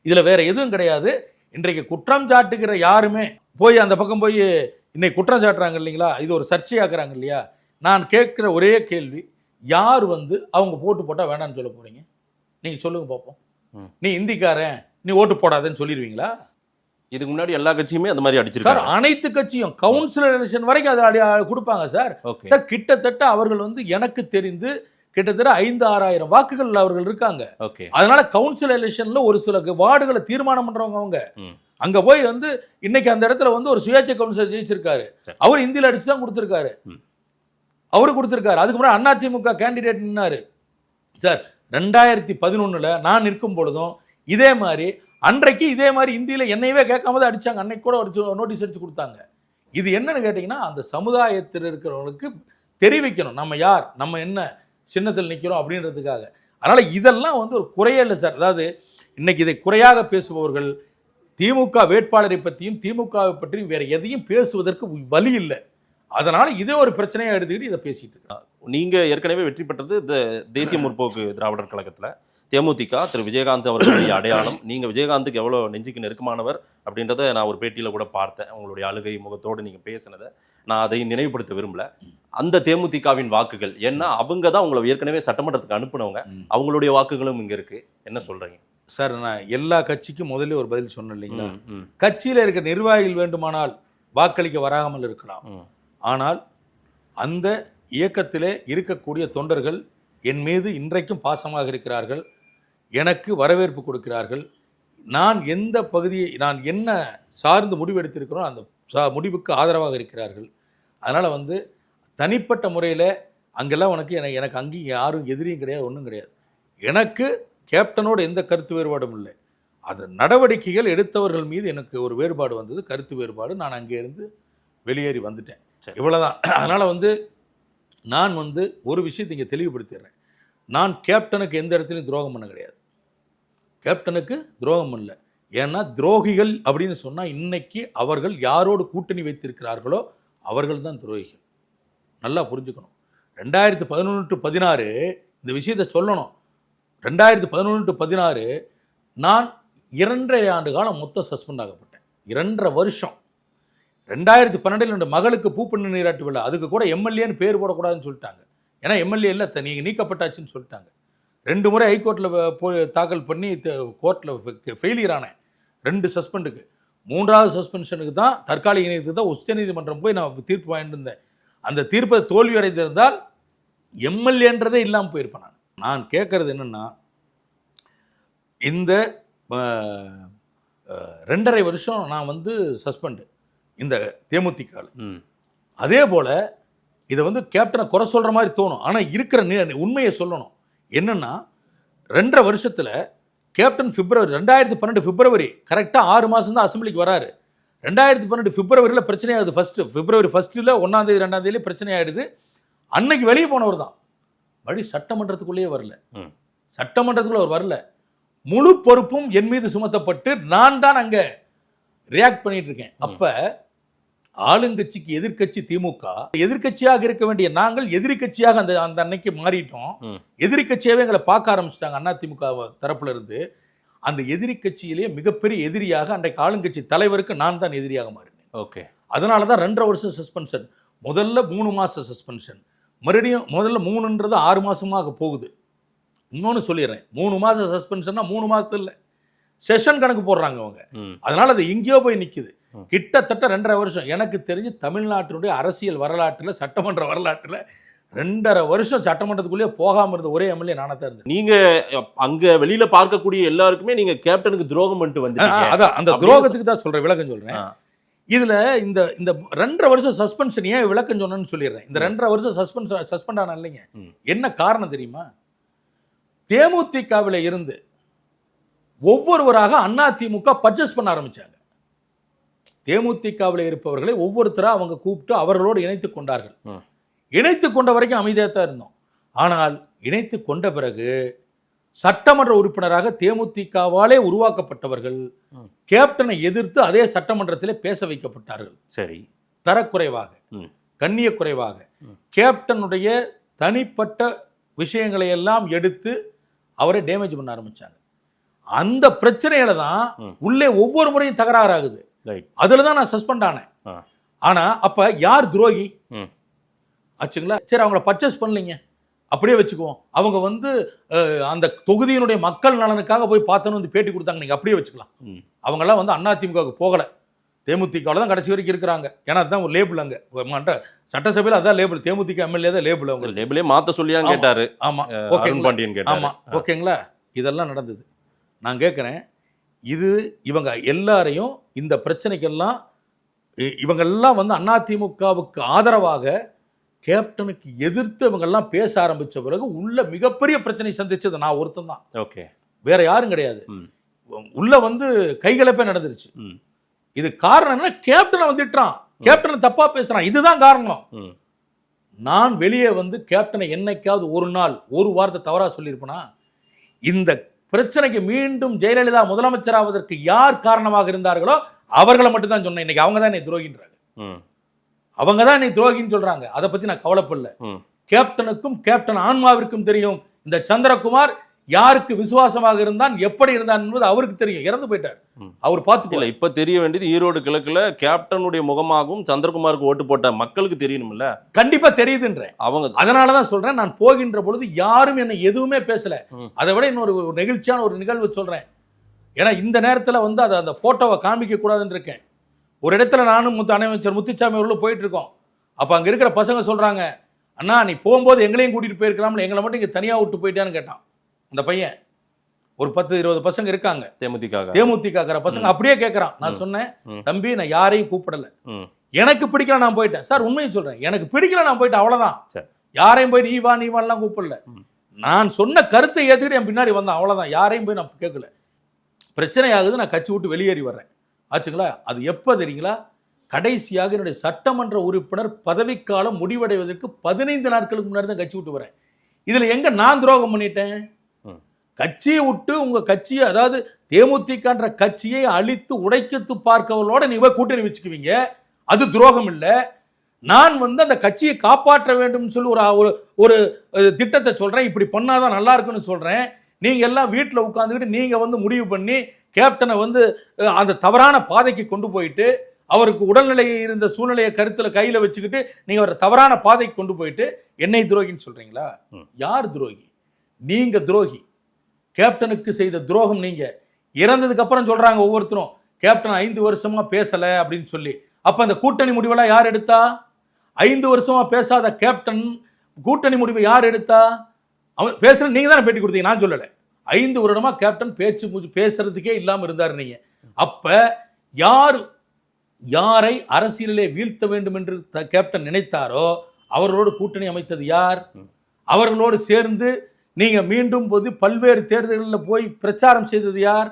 இதுல வேற எதுவும் கிடையாது. இன்றைக்கு குற்றம் சாட்டுகிற யாருமே போய் அந்த பக்கம் போய் இன்னைக்கு குற்றம் சாட்டுறாங்க இல்லைங்களா, இது ஒரு சர்ச்சையாக்குறாங்க இல்லையா. நான் கேட்கிற ஒரே கேள்வி, யார் வந்து அவங்க போட்டு போட்டா வேணான்னு சொல்ல போறீங்க? நீங்க சொல்லுங்க பார்ப்போம். நீ இந்திக்காரன், நீ ஓட்டு போடாதன்னு சொல்லிடுவீங்களா? இதுக்கு முன்னாடி எல்லா கட்சியுமே அந்த மாதிரி அடிச்சிருக்காங்க சார். அனைத்து கட்சியும் கவுன்சிலர் எலெக்ஷன் வரைக்கும் அதை கொடுப்பாங்க சார். சார் கிட்டத்தட்ட அவர்கள் வந்து எனக்கு தெரிந்து கிட்டத்தட்ட 5-6 வாக்குகள் அவர்கள் இருக்காங்க. அதனால கவுன்சில் எலெக்ஷன்ல ஒரு சில வார்டுகளை தீர்மானம் பண்றவங்க அவங்க. அங்க போய் வந்து இன்னைக்கு அந்த இடத்துல வந்து ஒரு சுயேட்சை கவுன்சிலர் ஜெயிச்சிருக்காரு. அவர் இந்தியில அடிச்சு தான் கொடுத்திருக்காரு. அவரு கொடுத்திருக்காரு. அதுக்கு முன்னாடி அதிமுக கேண்டிடேட் நின்னாரு சார். 2011 நான் நிற்கும் பொழுதும் இதே மாதிரி அன்றைக்கு இதே மாதிரி இந்தியில என்னையவே கேட்காம தான் அடிச்சாங்க. அன்னைக்கு கூட ஒரு நோட்டீஸ் அடிச்சு கொடுத்தாங்க. இது என்னன்னு கேட்டீங்கன்னா, அந்த சமுதாயத்தில் இருக்கிறவங்களுக்கு தெரிவிக்கணும் நம்ம யார், நம்ம என்ன சின்னத்தில் நிற்கிறோம் அப்படின்றதுக்காக. அதனால இதெல்லாம் வந்து ஒரு குறையே இல்லை சார். அதாவது இன்னைக்கு இதை குறையாக பேசுபவர்கள் திமுக வேட்பாளரை பற்றியும் திமுகவை பற்றியும் வேற எதையும் பேசுவதற்கு வழி இல்லை. அதனால இதே ஒரு பிரச்சனையா எடுத்துக்கிட்டு இதை பேசிட்டு இருக்காங்க. நீங்க ஏற்கனவே வெற்றி பெற்றது தேசிய முற்போக்கு திராவிடர் கழகத்துல. தேமுதிக திரு விஜயகாந்த் அவர்களுடைய அடையாளம். நீங்க விஜயகாந்துக்கு எவ்வளவு நெஞ்சுக்கு நெருக்கமானவர் அப்படின்றத நான் ஒரு பேட்டியில கூட பார்த்தேன். உங்களுடைய அழுகை முகத்தோடு நீங்க பேசினதை நான் அதை நினைவுபடுத்த விரும்பல. அந்த தேமுதிகவின் வாக்குகள், ஏன்னா அவங்க தான் உங்களை ஏற்கனவே சட்டமன்றத்துக்கு அனுப்புனவங்க, அவங்களுடைய வாக்குகளும் இங்க இருக்கு. என்ன சொல்றீங்க சார் நான் எல்லா கட்சிக்கும் முதல்ல ஒரு பதில் சொன்னேன் இல்லைங்களா? கட்சியில் இருக்கிற நிர்வாகிகள் வேண்டுமானால் வாக்களிக்க வராமல் இருக்கலாம், ஆனால் அந்த இயக்கத்திலே இருக்கக்கூடிய தொண்டர்கள் என் மீது இன்றைக்கும் பாசமாக இருக்கிறார்கள், எனக்கு வரவேற்பு கொடுக்கிறார்கள். நான் எந்த பகுதியை நான் என்ன சார்ந்து முடிவெடுத்திருக்கிறோம் அந்த முடிவுக்கு ஆதரவாக இருக்கிறார்கள். அதனால் வந்து தனிப்பட்ட முறையில் அங்கெல்லாம் எனக்கு அங்கேயும் யாரும் எதிரியும் கிடையாது, ஒன்றும் கிடையாது. எனக்கு கேப்டனோடு எந்த கருத்து வேறுபாடும் இல்லை. அது நடவடிக்கைகள் எடுத்தவர்கள் மீது எனக்கு ஒரு வேறுபாடு வந்தது, கருத்து வேறுபாடு. நான் அங்கே இருந்து வெளியேறி வந்துட்டேன், இவ்வளோதான். அதனால் வந்து நான் வந்து ஒரு விஷயத்தை இங்கே தெளிவுபடுத்திடுறேன். நான் கேப்டனுக்கு எந்த இடத்துலையும் துரோகம் பண்ண கிடையாது, கேப்டனுக்கு துரோகம் இல்லை. ஏன்னா துரோகிகள் அப்படின்னு சொன்னால் இன்னைக்கு அவர்கள் யாரோடு கூட்டணி வைத்திருக்கிறார்களோ அவர்கள் தான் துரோகிகள். நல்லா புரிஞ்சுக்கணும். 2011 to 16 இந்த விஷயத்தை சொல்லணும். 2011 to 16 நான் 2.5 ஆண்டு காலம் மொத்தம் சஸ்பெண்ட் ஆகப்பட்டேன், 2.5 வருஷம். 2012 என் மகளுக்கு பூப்பண்ணி நீராட்டு விழா, அதுக்கு கூட எம்எல்ஏன்னு பேர் போடக்கூடாதுன்னு சொல்லிட்டாங்க. ஏன்னா எம்எல்ஏ இல்லை, நீங்கள் நீக்கப்பட்டாச்சுன்னு சொல்லிட்டாங்க. 2 முறை ஹைகோர்ட்டில் தாக்கல் பண்ணி கோர்ட்டில் ஃபெயிலியர் ஆனேன், 2 சஸ்பெண்டுக்கு. 3வது சஸ்பென்ஷனுக்கு தான் தற்காலிக இணையத்துக்கு தான் உச்சநீதிமன்றம் போய் நான் தீர்ப்பு வாங்கிட்டு இருந்தேன். அந்த தீர்ப்பை தோல்வி அடைந்திருந்தால் எம்எல்ஏன்றதே இல்லாமல் போயிருப்பேன். நான் கேட்கறது என்னன்னா, இந்த 2.5 வருஷம் நான் வந்து சஸ்பெண்டு இந்த தேமுதிக. அதே போல் இதை வந்து கேப்டனை குறை சொல்கிற மாதிரி தோணும், ஆனால் இருக்கிற உண்மையை சொல்லணும். என்னன்னா 2.5 வருஷத்தில் கேப்டன் 2012 பிப்ரவரி கரெக்டாக 6 மாதம் தான் அசம்பிளிக்கு வராரு. 2012 பிப்ரவரியில் பிரச்சனை ஆகுது. பிப்ரவரி 1 1ஆம் தேதி 2ஆம் தேதி பிரச்சனை ஆகிடுது. அன்னைக்கு வெளியே போனவர் தான், வழி சட்டமன்றத்துக்குள்ளேயே வரல, சட்டமன்றத்துக்குள்ள அவர் வரல. முழு பொறுப்பும் என் மீது சுமத்தப்பட்டு நான் தான் அங்கே ரியாக்ட் பண்ணிட்டு இருக்கேன். அப்போ ஆளுங்கட்சிக்கு எதிர்கட்சி திமுக, எதிர்கட்சியாக இருக்க வேண்டிய நாங்கள் எதிரி கட்சியாக அந்த அன்னைக்கு மாறிட்டோம். எதிரி கட்சியாவே எங்களை பார்க்க ஆரம்பிச்சிட்டாங்க அண்ணா திமுக தரப்புல இருந்து. அந்த எதிரி கட்சியிலேயே மிகப்பெரிய எதிரியாக அன்றைக்கு ஆளுங்கட்சி தலைவருக்கு நான் தான் எதிரியாக மாறினேன். ஓகே, அதனால தான் 2.5 வருஷம் சஸ்பென்ஷன். முதல்ல 3 மாசம் சஸ்பென்ஷன், மறுபடியும் முதல்ல 3ன்றது 6 மாசமாக போகுது. இன்னொன்று சொல்லிடுறேன், 3 மாசம் சஸ்பென்ஷன்னா 3 மாசத்துல இல்லை, செஷன் கணக்கு போடுறாங்க அவங்க. அதனால அது எங்கேயோ போய் நிற்குது. கிட்டத்தட்ட 2.5 வருஷம். எனக்கு தெரிஞ்சு தமிழ்நாட்டினுடைய அரசியல் வரலாற்றில், சட்டமன்ற வரலாற்றில் 2.5 வருஷம் சட்டமன்றத்துக்குள்ளேயே போகாமல் இருந்த ஒரே எம்எல்ஏ நானாக தான் இருந்தேன். நீங்க அங்க வெளியில பார்க்கக்கூடிய எல்லாருக்குமே நீங்க கேப்டனுக்கு துரோகம் பண்ணிட்டு வந்து, அதான் அந்த துரோகத்துக்கு தான் சொல்றேன், விளக்கம் சொல்றேன். இதுல இந்த 2.5 வருஷம் சஸ்பென்ஷன் ஏன் விளக்கம் சொன்னேன்னு சொல்லிடுறேன். இந்த 2.5 வருஷம் சஸ்பெண்ட் ஆன இல்லைங்க, என்ன காரணம் தெரியுமா? தேமுதிகவில் இருந்து ஒவ்வொருவராக அதிமுக பர்ச்சேஸ் பண்ண ஆரம்பிச்சாங்க. தேமுதிகவில் இருப்பவர்களை ஒவ்வொருத்தராக அவங்க கூப்பிட்டு அவர்களோடு இணைத்து கொண்டார்கள். இணைத்து கொண்ட வரைக்கும் அமைதியாக தான் இருந்தோம். ஆனால் இணைத்து கொண்ட பிறகு சட்டமன்ற உறுப்பினராக தேமுதிகவாலே உருவாக்கப்பட்டவர்கள் கேப்டனை எதிர்த்து அதே சட்டமன்றத்திலே பேச வைக்கப்பட்டார்கள். சரி, தரக்குறைவாக, கண்ணிய குறைவாக, கேப்டனுடைய தனிப்பட்ட விஷயங்களை எல்லாம் எடுத்து அவரை டேமேஜ் பண்ண ஆரம்பிச்சாங்க. அந்த பிரச்சனையில தான் உள்ளே ஒவ்வொரு முறையும் தகராறாகுது. அதுல தான் நான் சஸ்பெண்ட் ஆனேன். ஆனா அப்ப யார் துரோகி ஆச்சுங்களா? சரி, அவங்கள பர்ச்சேஸ் பண்ணலீங்க, அப்படியே வச்சுக்குவோம். அவங்க வந்து அந்த தொகுதியினுடைய மக்கள் நலனுக்காக போய் பார்த்தோன்னு வந்து பேட்டி கொடுத்தாங்க, நீங்க அப்படியே வச்சுக்கலாம். அவங்கெல்லாம் வந்து அதிமுகவுக்கு போகல, தேமுதிகவில் தான் கடைசி வரைக்கும் இருக்கிறாங்க. ஏன்னா அதுதான் ஒரு லேபிள், அங்கே சட்டசபையில் அதான் லேபிள், தேமுதிக எம்எல்ஏ தான் லேபிள். அவங்க லேபிளே மாற்ற சொல்லியா கேட்டாரு. ஆமா, ஆமா, ஓகேங்களா? இதெல்லாம் நடந்தது. நான் கேட்குறேன், இது இவங்க எல்லாரையும் இந்த பிரச்சனைக்கெல்லாம் இவங்கெல்லாம் வந்து அதிமுகவுக்கு ஆதரவாக கேப்டனுக்கு எதிர்த்து இவங்கெல்லாம் பேச ஆரம்பிச்ச பிறகு உள்ள மிகப்பெரிய பிரச்சனை சந்திச்சது நான் ஒருத்தன் தான். ஓகே, வேற யாரும் கிடையாது. உள்ள வந்து கைகலப்பே நடந்துருச்சு. இது காரணம் என்ன? கேப்டனை வந்துட்டான், கேப்டனை தப்பா பேசுறான், இதுதான் காரணம். நான் வெளியே வந்து கேப்டனை என்னைக்காவது ஒரு நாள் ஒரு வார்த்தை தவறா சொல்லியிருப்பேனா? இந்த பிரச்சனைக்கு மீண்டும் ஜெயலலிதா முதலமைச்சராவதற்கு யார் காரணமாக இருந்தார்களோ அவர்களை மட்டும் தான் சொன்னேன். இன்னைக்கு அவங்க தான் என்னை துரோகின்றாங்க, அவங்க தான் என்னை துரோகின்னு சொல்றாங்க. அதை பத்தி நான் கவலைப்படல. கேப்டனுக்கும் கேப்டன் ஆன்மாவிற்கும் தெரியும் இந்த சந்திரகுமார் யாருக்கு விசுவாசமாக இருந்தான், எப்படி இருந்தான் என்பது அவருக்கு தெரியும். இறந்து போயிட்டார், அவர் பார்த்துக்கல. இப்ப தெரிய வேண்டியது ஈரோடு கிழக்குல கேப்டனுடைய முகமாகவும் சந்திரகுமாருக்கு ஓட்டு போட்ட மக்களுக்கு தெரியணும்ல. கண்டிப்பா தெரியுதுன்றேன். அவங்க அதனாலதான் சொல்றேன், நான் போகின்ற பொழுது யாரும் என்னை எதுவுமே பேசல. அதை விட இன்னொரு நெகிழ்ச்சியான ஒரு நிகழ்வு சொல்றேன். ஏன்னா இந்த நேரத்தில் வந்து அதை அந்த ஃபோட்டோவை காமிக்க கூடாதுன்னு இருக்கேன். ஒரு இடத்துல நானும் அமைச்சர் முத்துச்சாமி அவர்களும் போயிட்டு இருக்கோம். அப்போ அங்கே இருக்கிற பசங்க சொல்கிறாங்க, அண்ணா நீ போகும்போது எங்களையும் கூட்டிகிட்டு போயிருக்கலாம்ல, எங்களை மட்டும் இங்கே தனியாக விட்டு போயிட்டான்னு கேட்டான் அந்த பையன். ஒரு 10-20 பசங்க இருக்காங்க தேமுதிக பசங்க, அப்படியே கேட்குறான். நான் சொன்னேன், தம்பி நான் யாரையும் கூப்பிடல, எனக்கு பிடிக்கல நான் போயிட்டேன். சார் உண்மையை சொல்கிறேன், எனக்கு பிடிக்கல நான் போயிட்டேன், அவ்வளோதான். யாரையும் போய் நீ வாலாம் கூப்பிடல. நான் சொன்ன கருத்தை ஏற்றுக்கிட்டு என் பின்னாடி வந்தேன், அவ்வளோதான். யாரையும் போய் நான் கேட்கல. பிரச்சனை ஆகுது, நான் கட்சி விட்டு வெளியேறி வர்றேன் ஆச்சுங்களா. அது எப்போ தெரியுங்களா, கடைசியாக என்னுடைய சட்டமன்ற உறுப்பினர் பதவிக்காலம் முடிவடைவதற்கு 15 நாட்களுக்கு முன்னாடி தான் கட்சி விட்டு வரேன். இதில் எங்கே நான் துரோகம் பண்ணிட்டேன்? கட்சியை விட்டு உங்கள் கட்சியை, அதாவது தேமுதிகன்ற கட்சியை அழித்து உடைக்கத்து பார்க்கவர்களோட நீங்கள் கூட்டணி வச்சுக்குவீங்க, அது துரோகம் இல்லை. நான் வந்து அந்த கட்சியை காப்பாற்ற வேண்டும் சொல்லி ஒரு திட்டத்தை சொல்கிறேன், இப்படி பண்ணாதான் நல்லா இருக்குன்னு சொல்கிறேன். நீங்கள் எல்லாம் வீட்டில் உட்காந்துக்கிட்டு நீங்கள் வந்து முடிவு பண்ணி கேப்டனை வந்து அந்த தவறான பாதைக்கு கொண்டு போயிட்டு, அவருக்கு உடல்நிலை இருந்த சூழ்நிலையை கருத்தில் கையில் வச்சுக்கிட்டு நீங்கள் அவரை தவறான பாதைக்கு கொண்டு போயிட்டு என்னை துரோகின்னு சொல்கிறீங்களா? யார் துரோகி? நீங்கள் துரோகி. கேப்டனுக்கு செய்த துரோகம் நீங்க. இறந்ததுக்கு அப்புறம் சொல்றாங்க ஒவ்வொருத்தரும், கேப்டன் 5 வருஷமா பேசல அப்படின்னு சொல்லி. அப்ப அந்த கூட்டணி முடிவெல்லாம் யார் எடுத்தா? 5 வருஷமா பேசாத கேப்டன் கூட்டணி முடிவை யார் எடுத்தா? அவன் பேசுற நீங்க தானே பேட்டி கொடுத்தீங்க, நான் சொல்லல. 5 வருடமா கேப்டன் பேசுறதுக்கே இல்லாம இருந்தாரு நீங்க. அப்ப யாரை அரசியலிலே வீழ்த்த வேண்டும் என்று கேப்டன் நினைத்தாரோ அவர்களோடு கூட்டணி அமைத்தது யார்? அவர்களோடு சேர்ந்து நீங்க மீண்டும் போது பல்வேறு தேர்தல்களில் போய் பிரச்சாரம் செய்தது யார்?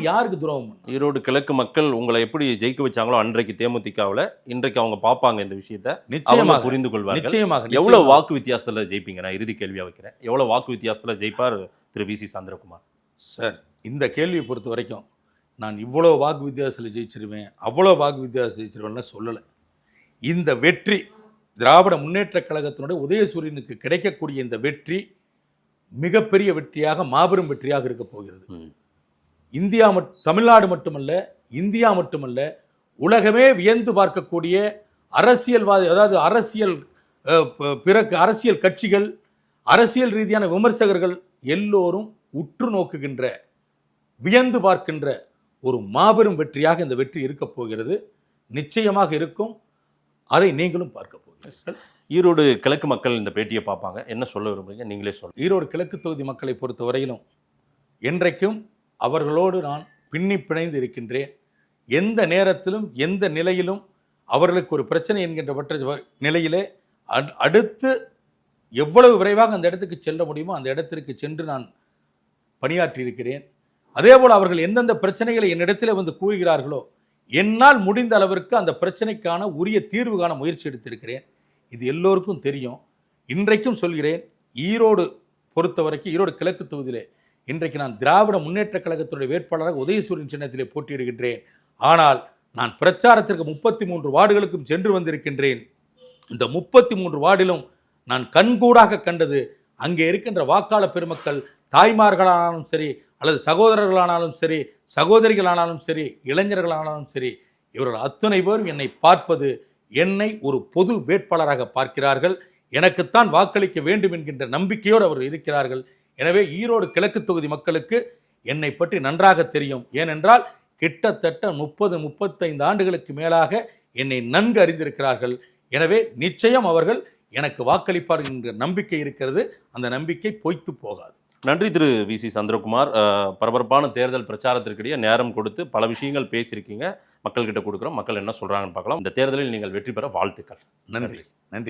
யாருக்கு துரோகம்? ஈரோடு கிழக்கு மக்கள் உங்களை எப்படி ஜெயிக்க வச்சாங்களோ அன்றைக்கு தேமுதிகவில், இன்றைக்கு அவங்க பார்ப்பாங்க இந்த விஷயத்தை, நிச்சயமாக புரிந்து கொள்வாங்க. நிச்சயமாக. எவ்வளவு வாக்கு வித்தியாசத்துல ஜெயிப்பீங்க? நான் இறுதி கேள்வியா வைக்கிறேன், எவ்வளவு வாக்கு வித்தியாசத்துல ஜெயிப்பார் திரு வி.சி. சந்திரகுமார் சார்? இந்த கேள்வியை பொறுத்த வரைக்கும் நான் இவ்வளோ வாக்கு வித்தியாசத்தில் ஜெயிச்சிருவேன், அவ்வளோ வாக்கு வித்தியாசம் ஜெயிச்சிருவேன்ல சொல்லலை. இந்த வெற்றி திராவிட முன்னேற்ற கழகத்தினுடைய உதயசூரியனுக்கு கிடைக்கக்கூடிய இந்த வெற்றி மிகப்பெரிய வெற்றியாக, மாபெரும் வெற்றியாக இருக்க போகிறது. தமிழ்நாடு மட்டுமல்ல, இந்தியா மட்டுமல்ல, உலகமே வியந்து பார்க்கக்கூடிய அரசியல்வாதி, அதாவது அரசியல் கட்சிகள், அரசியல் ரீதியான விமர்சகர்கள் எல்லோரும் உற்று நோக்குகின்ற, வியந்து பார்க்கின்ற ஒரு மாபெரும் வெற்றியாக இந்த வெற்றி இருக்க போகிறது. நிச்சயமாக இருக்கும். அதை நீங்களும் பார்க்க போகிறீர்கள். ஈரோடு கிழக்கு மக்கள் இந்த பேட்டியை பார்ப்பாங்க, என்ன சொல்ல விரும்புறீங்க? நீங்களே சொல்லுங்க. ஈரோடு கிழக்கு தொகுதி மக்களை பொறுத்த வரையிலும் என்றைக்கும் அவர்களோடு நான் பின்னி பிணைந்து இருக்கின்றேன். எந்த நேரத்திலும் எந்த நிலையிலும் அவர்களுக்கு ஒரு பிரச்சனை என்கின்ற நிலையிலே அடுத்து எவ்வளவு விரைவாக அந்த இடத்துக்கு செல்ல முடியுமோ அந்த இடத்திற்கு சென்று நான் பணியாற்றி இருக்கிறேன். அதே போல் அவர்கள் எந்தெந்த பிரச்சனைகளை என்னிடத்தில் வந்து கூறுகிறார்களோ என்னால் முடிந்த அளவிற்கு அந்த பிரச்சனைக்கான உரிய தீர்வு காண முயற்சி எடுத்திருக்கிறேன். இது எல்லோருக்கும் தெரியும். இன்றைக்கும் சொல்கிறேன், ஈரோடு பொறுத்த வரைக்கும் ஈரோடு கிழக்கு தொகுதியிலே இன்றைக்கு நான் திராவிட முன்னேற்ற கழகத்துடைய வேட்பாளராக உதயசூரியன் சின்னத்திலே போட்டியிடுகின்றேன். ஆனால் நான் பிரச்சாரத்திற்கு 33 வார்டுகளுக்கும் சென்று வந்திருக்கின்றேன். இந்த 33 வார்டிலும் நான் கண்கூடாக கண்டது, அங்கே இருக்கின்ற வாக்காளர் பெருமக்கள், தாய்மார்களானாலும் சரி, அல்லது சகோதரர்களானாலும் சரி, சகோதரிகளானாலும் சரி, இளைஞர்களானாலும் சரி, இவர்கள் அத்தனை பேரும் என்னை பார்ப்பது, என்னை ஒரு பொது வேட்பாளராக பார்க்கிறார்கள். எனக்குத்தான் வாக்களிக்க வேண்டும் என்கின்ற நம்பிக்கையோடு அவர்கள் இருக்கிறார்கள். எனவே ஈரோடு கிழக்கு தொகுதி மக்களுக்கு என்னை பற்றி நன்றாக தெரியும். ஏனென்றால் கிட்டத்தட்ட 30-35 ஆண்டுகளுக்கு மேலாக என்னை நன்கு அறிந்திருக்கிறார்கள். எனவே நிச்சயம் அவர்கள் எனக்கு வாக்களிப்பார்கள் என்ற நம்பிக்கை இருக்கிறது. அந்த நம்பிக்கை பொய்த்து போகாது. நன்றி திரு வி.சி. சந்திரகுமார். பரபரப்பான தேர்தல் பிரச்சாரத்திற்கிடையே நேரம் கொடுத்து பல விஷயங்கள் பேசியிருக்கீங்க. மக்கள்கிட்ட கொடுக்குறோம், மக்கள் என்ன சொல்றாங்கன்னு பார்க்கலாம். இந்த தேர்தலில் நீங்கள் வெற்றி பெற வாழ்த்துக்கள். நன்றி. நன்றி.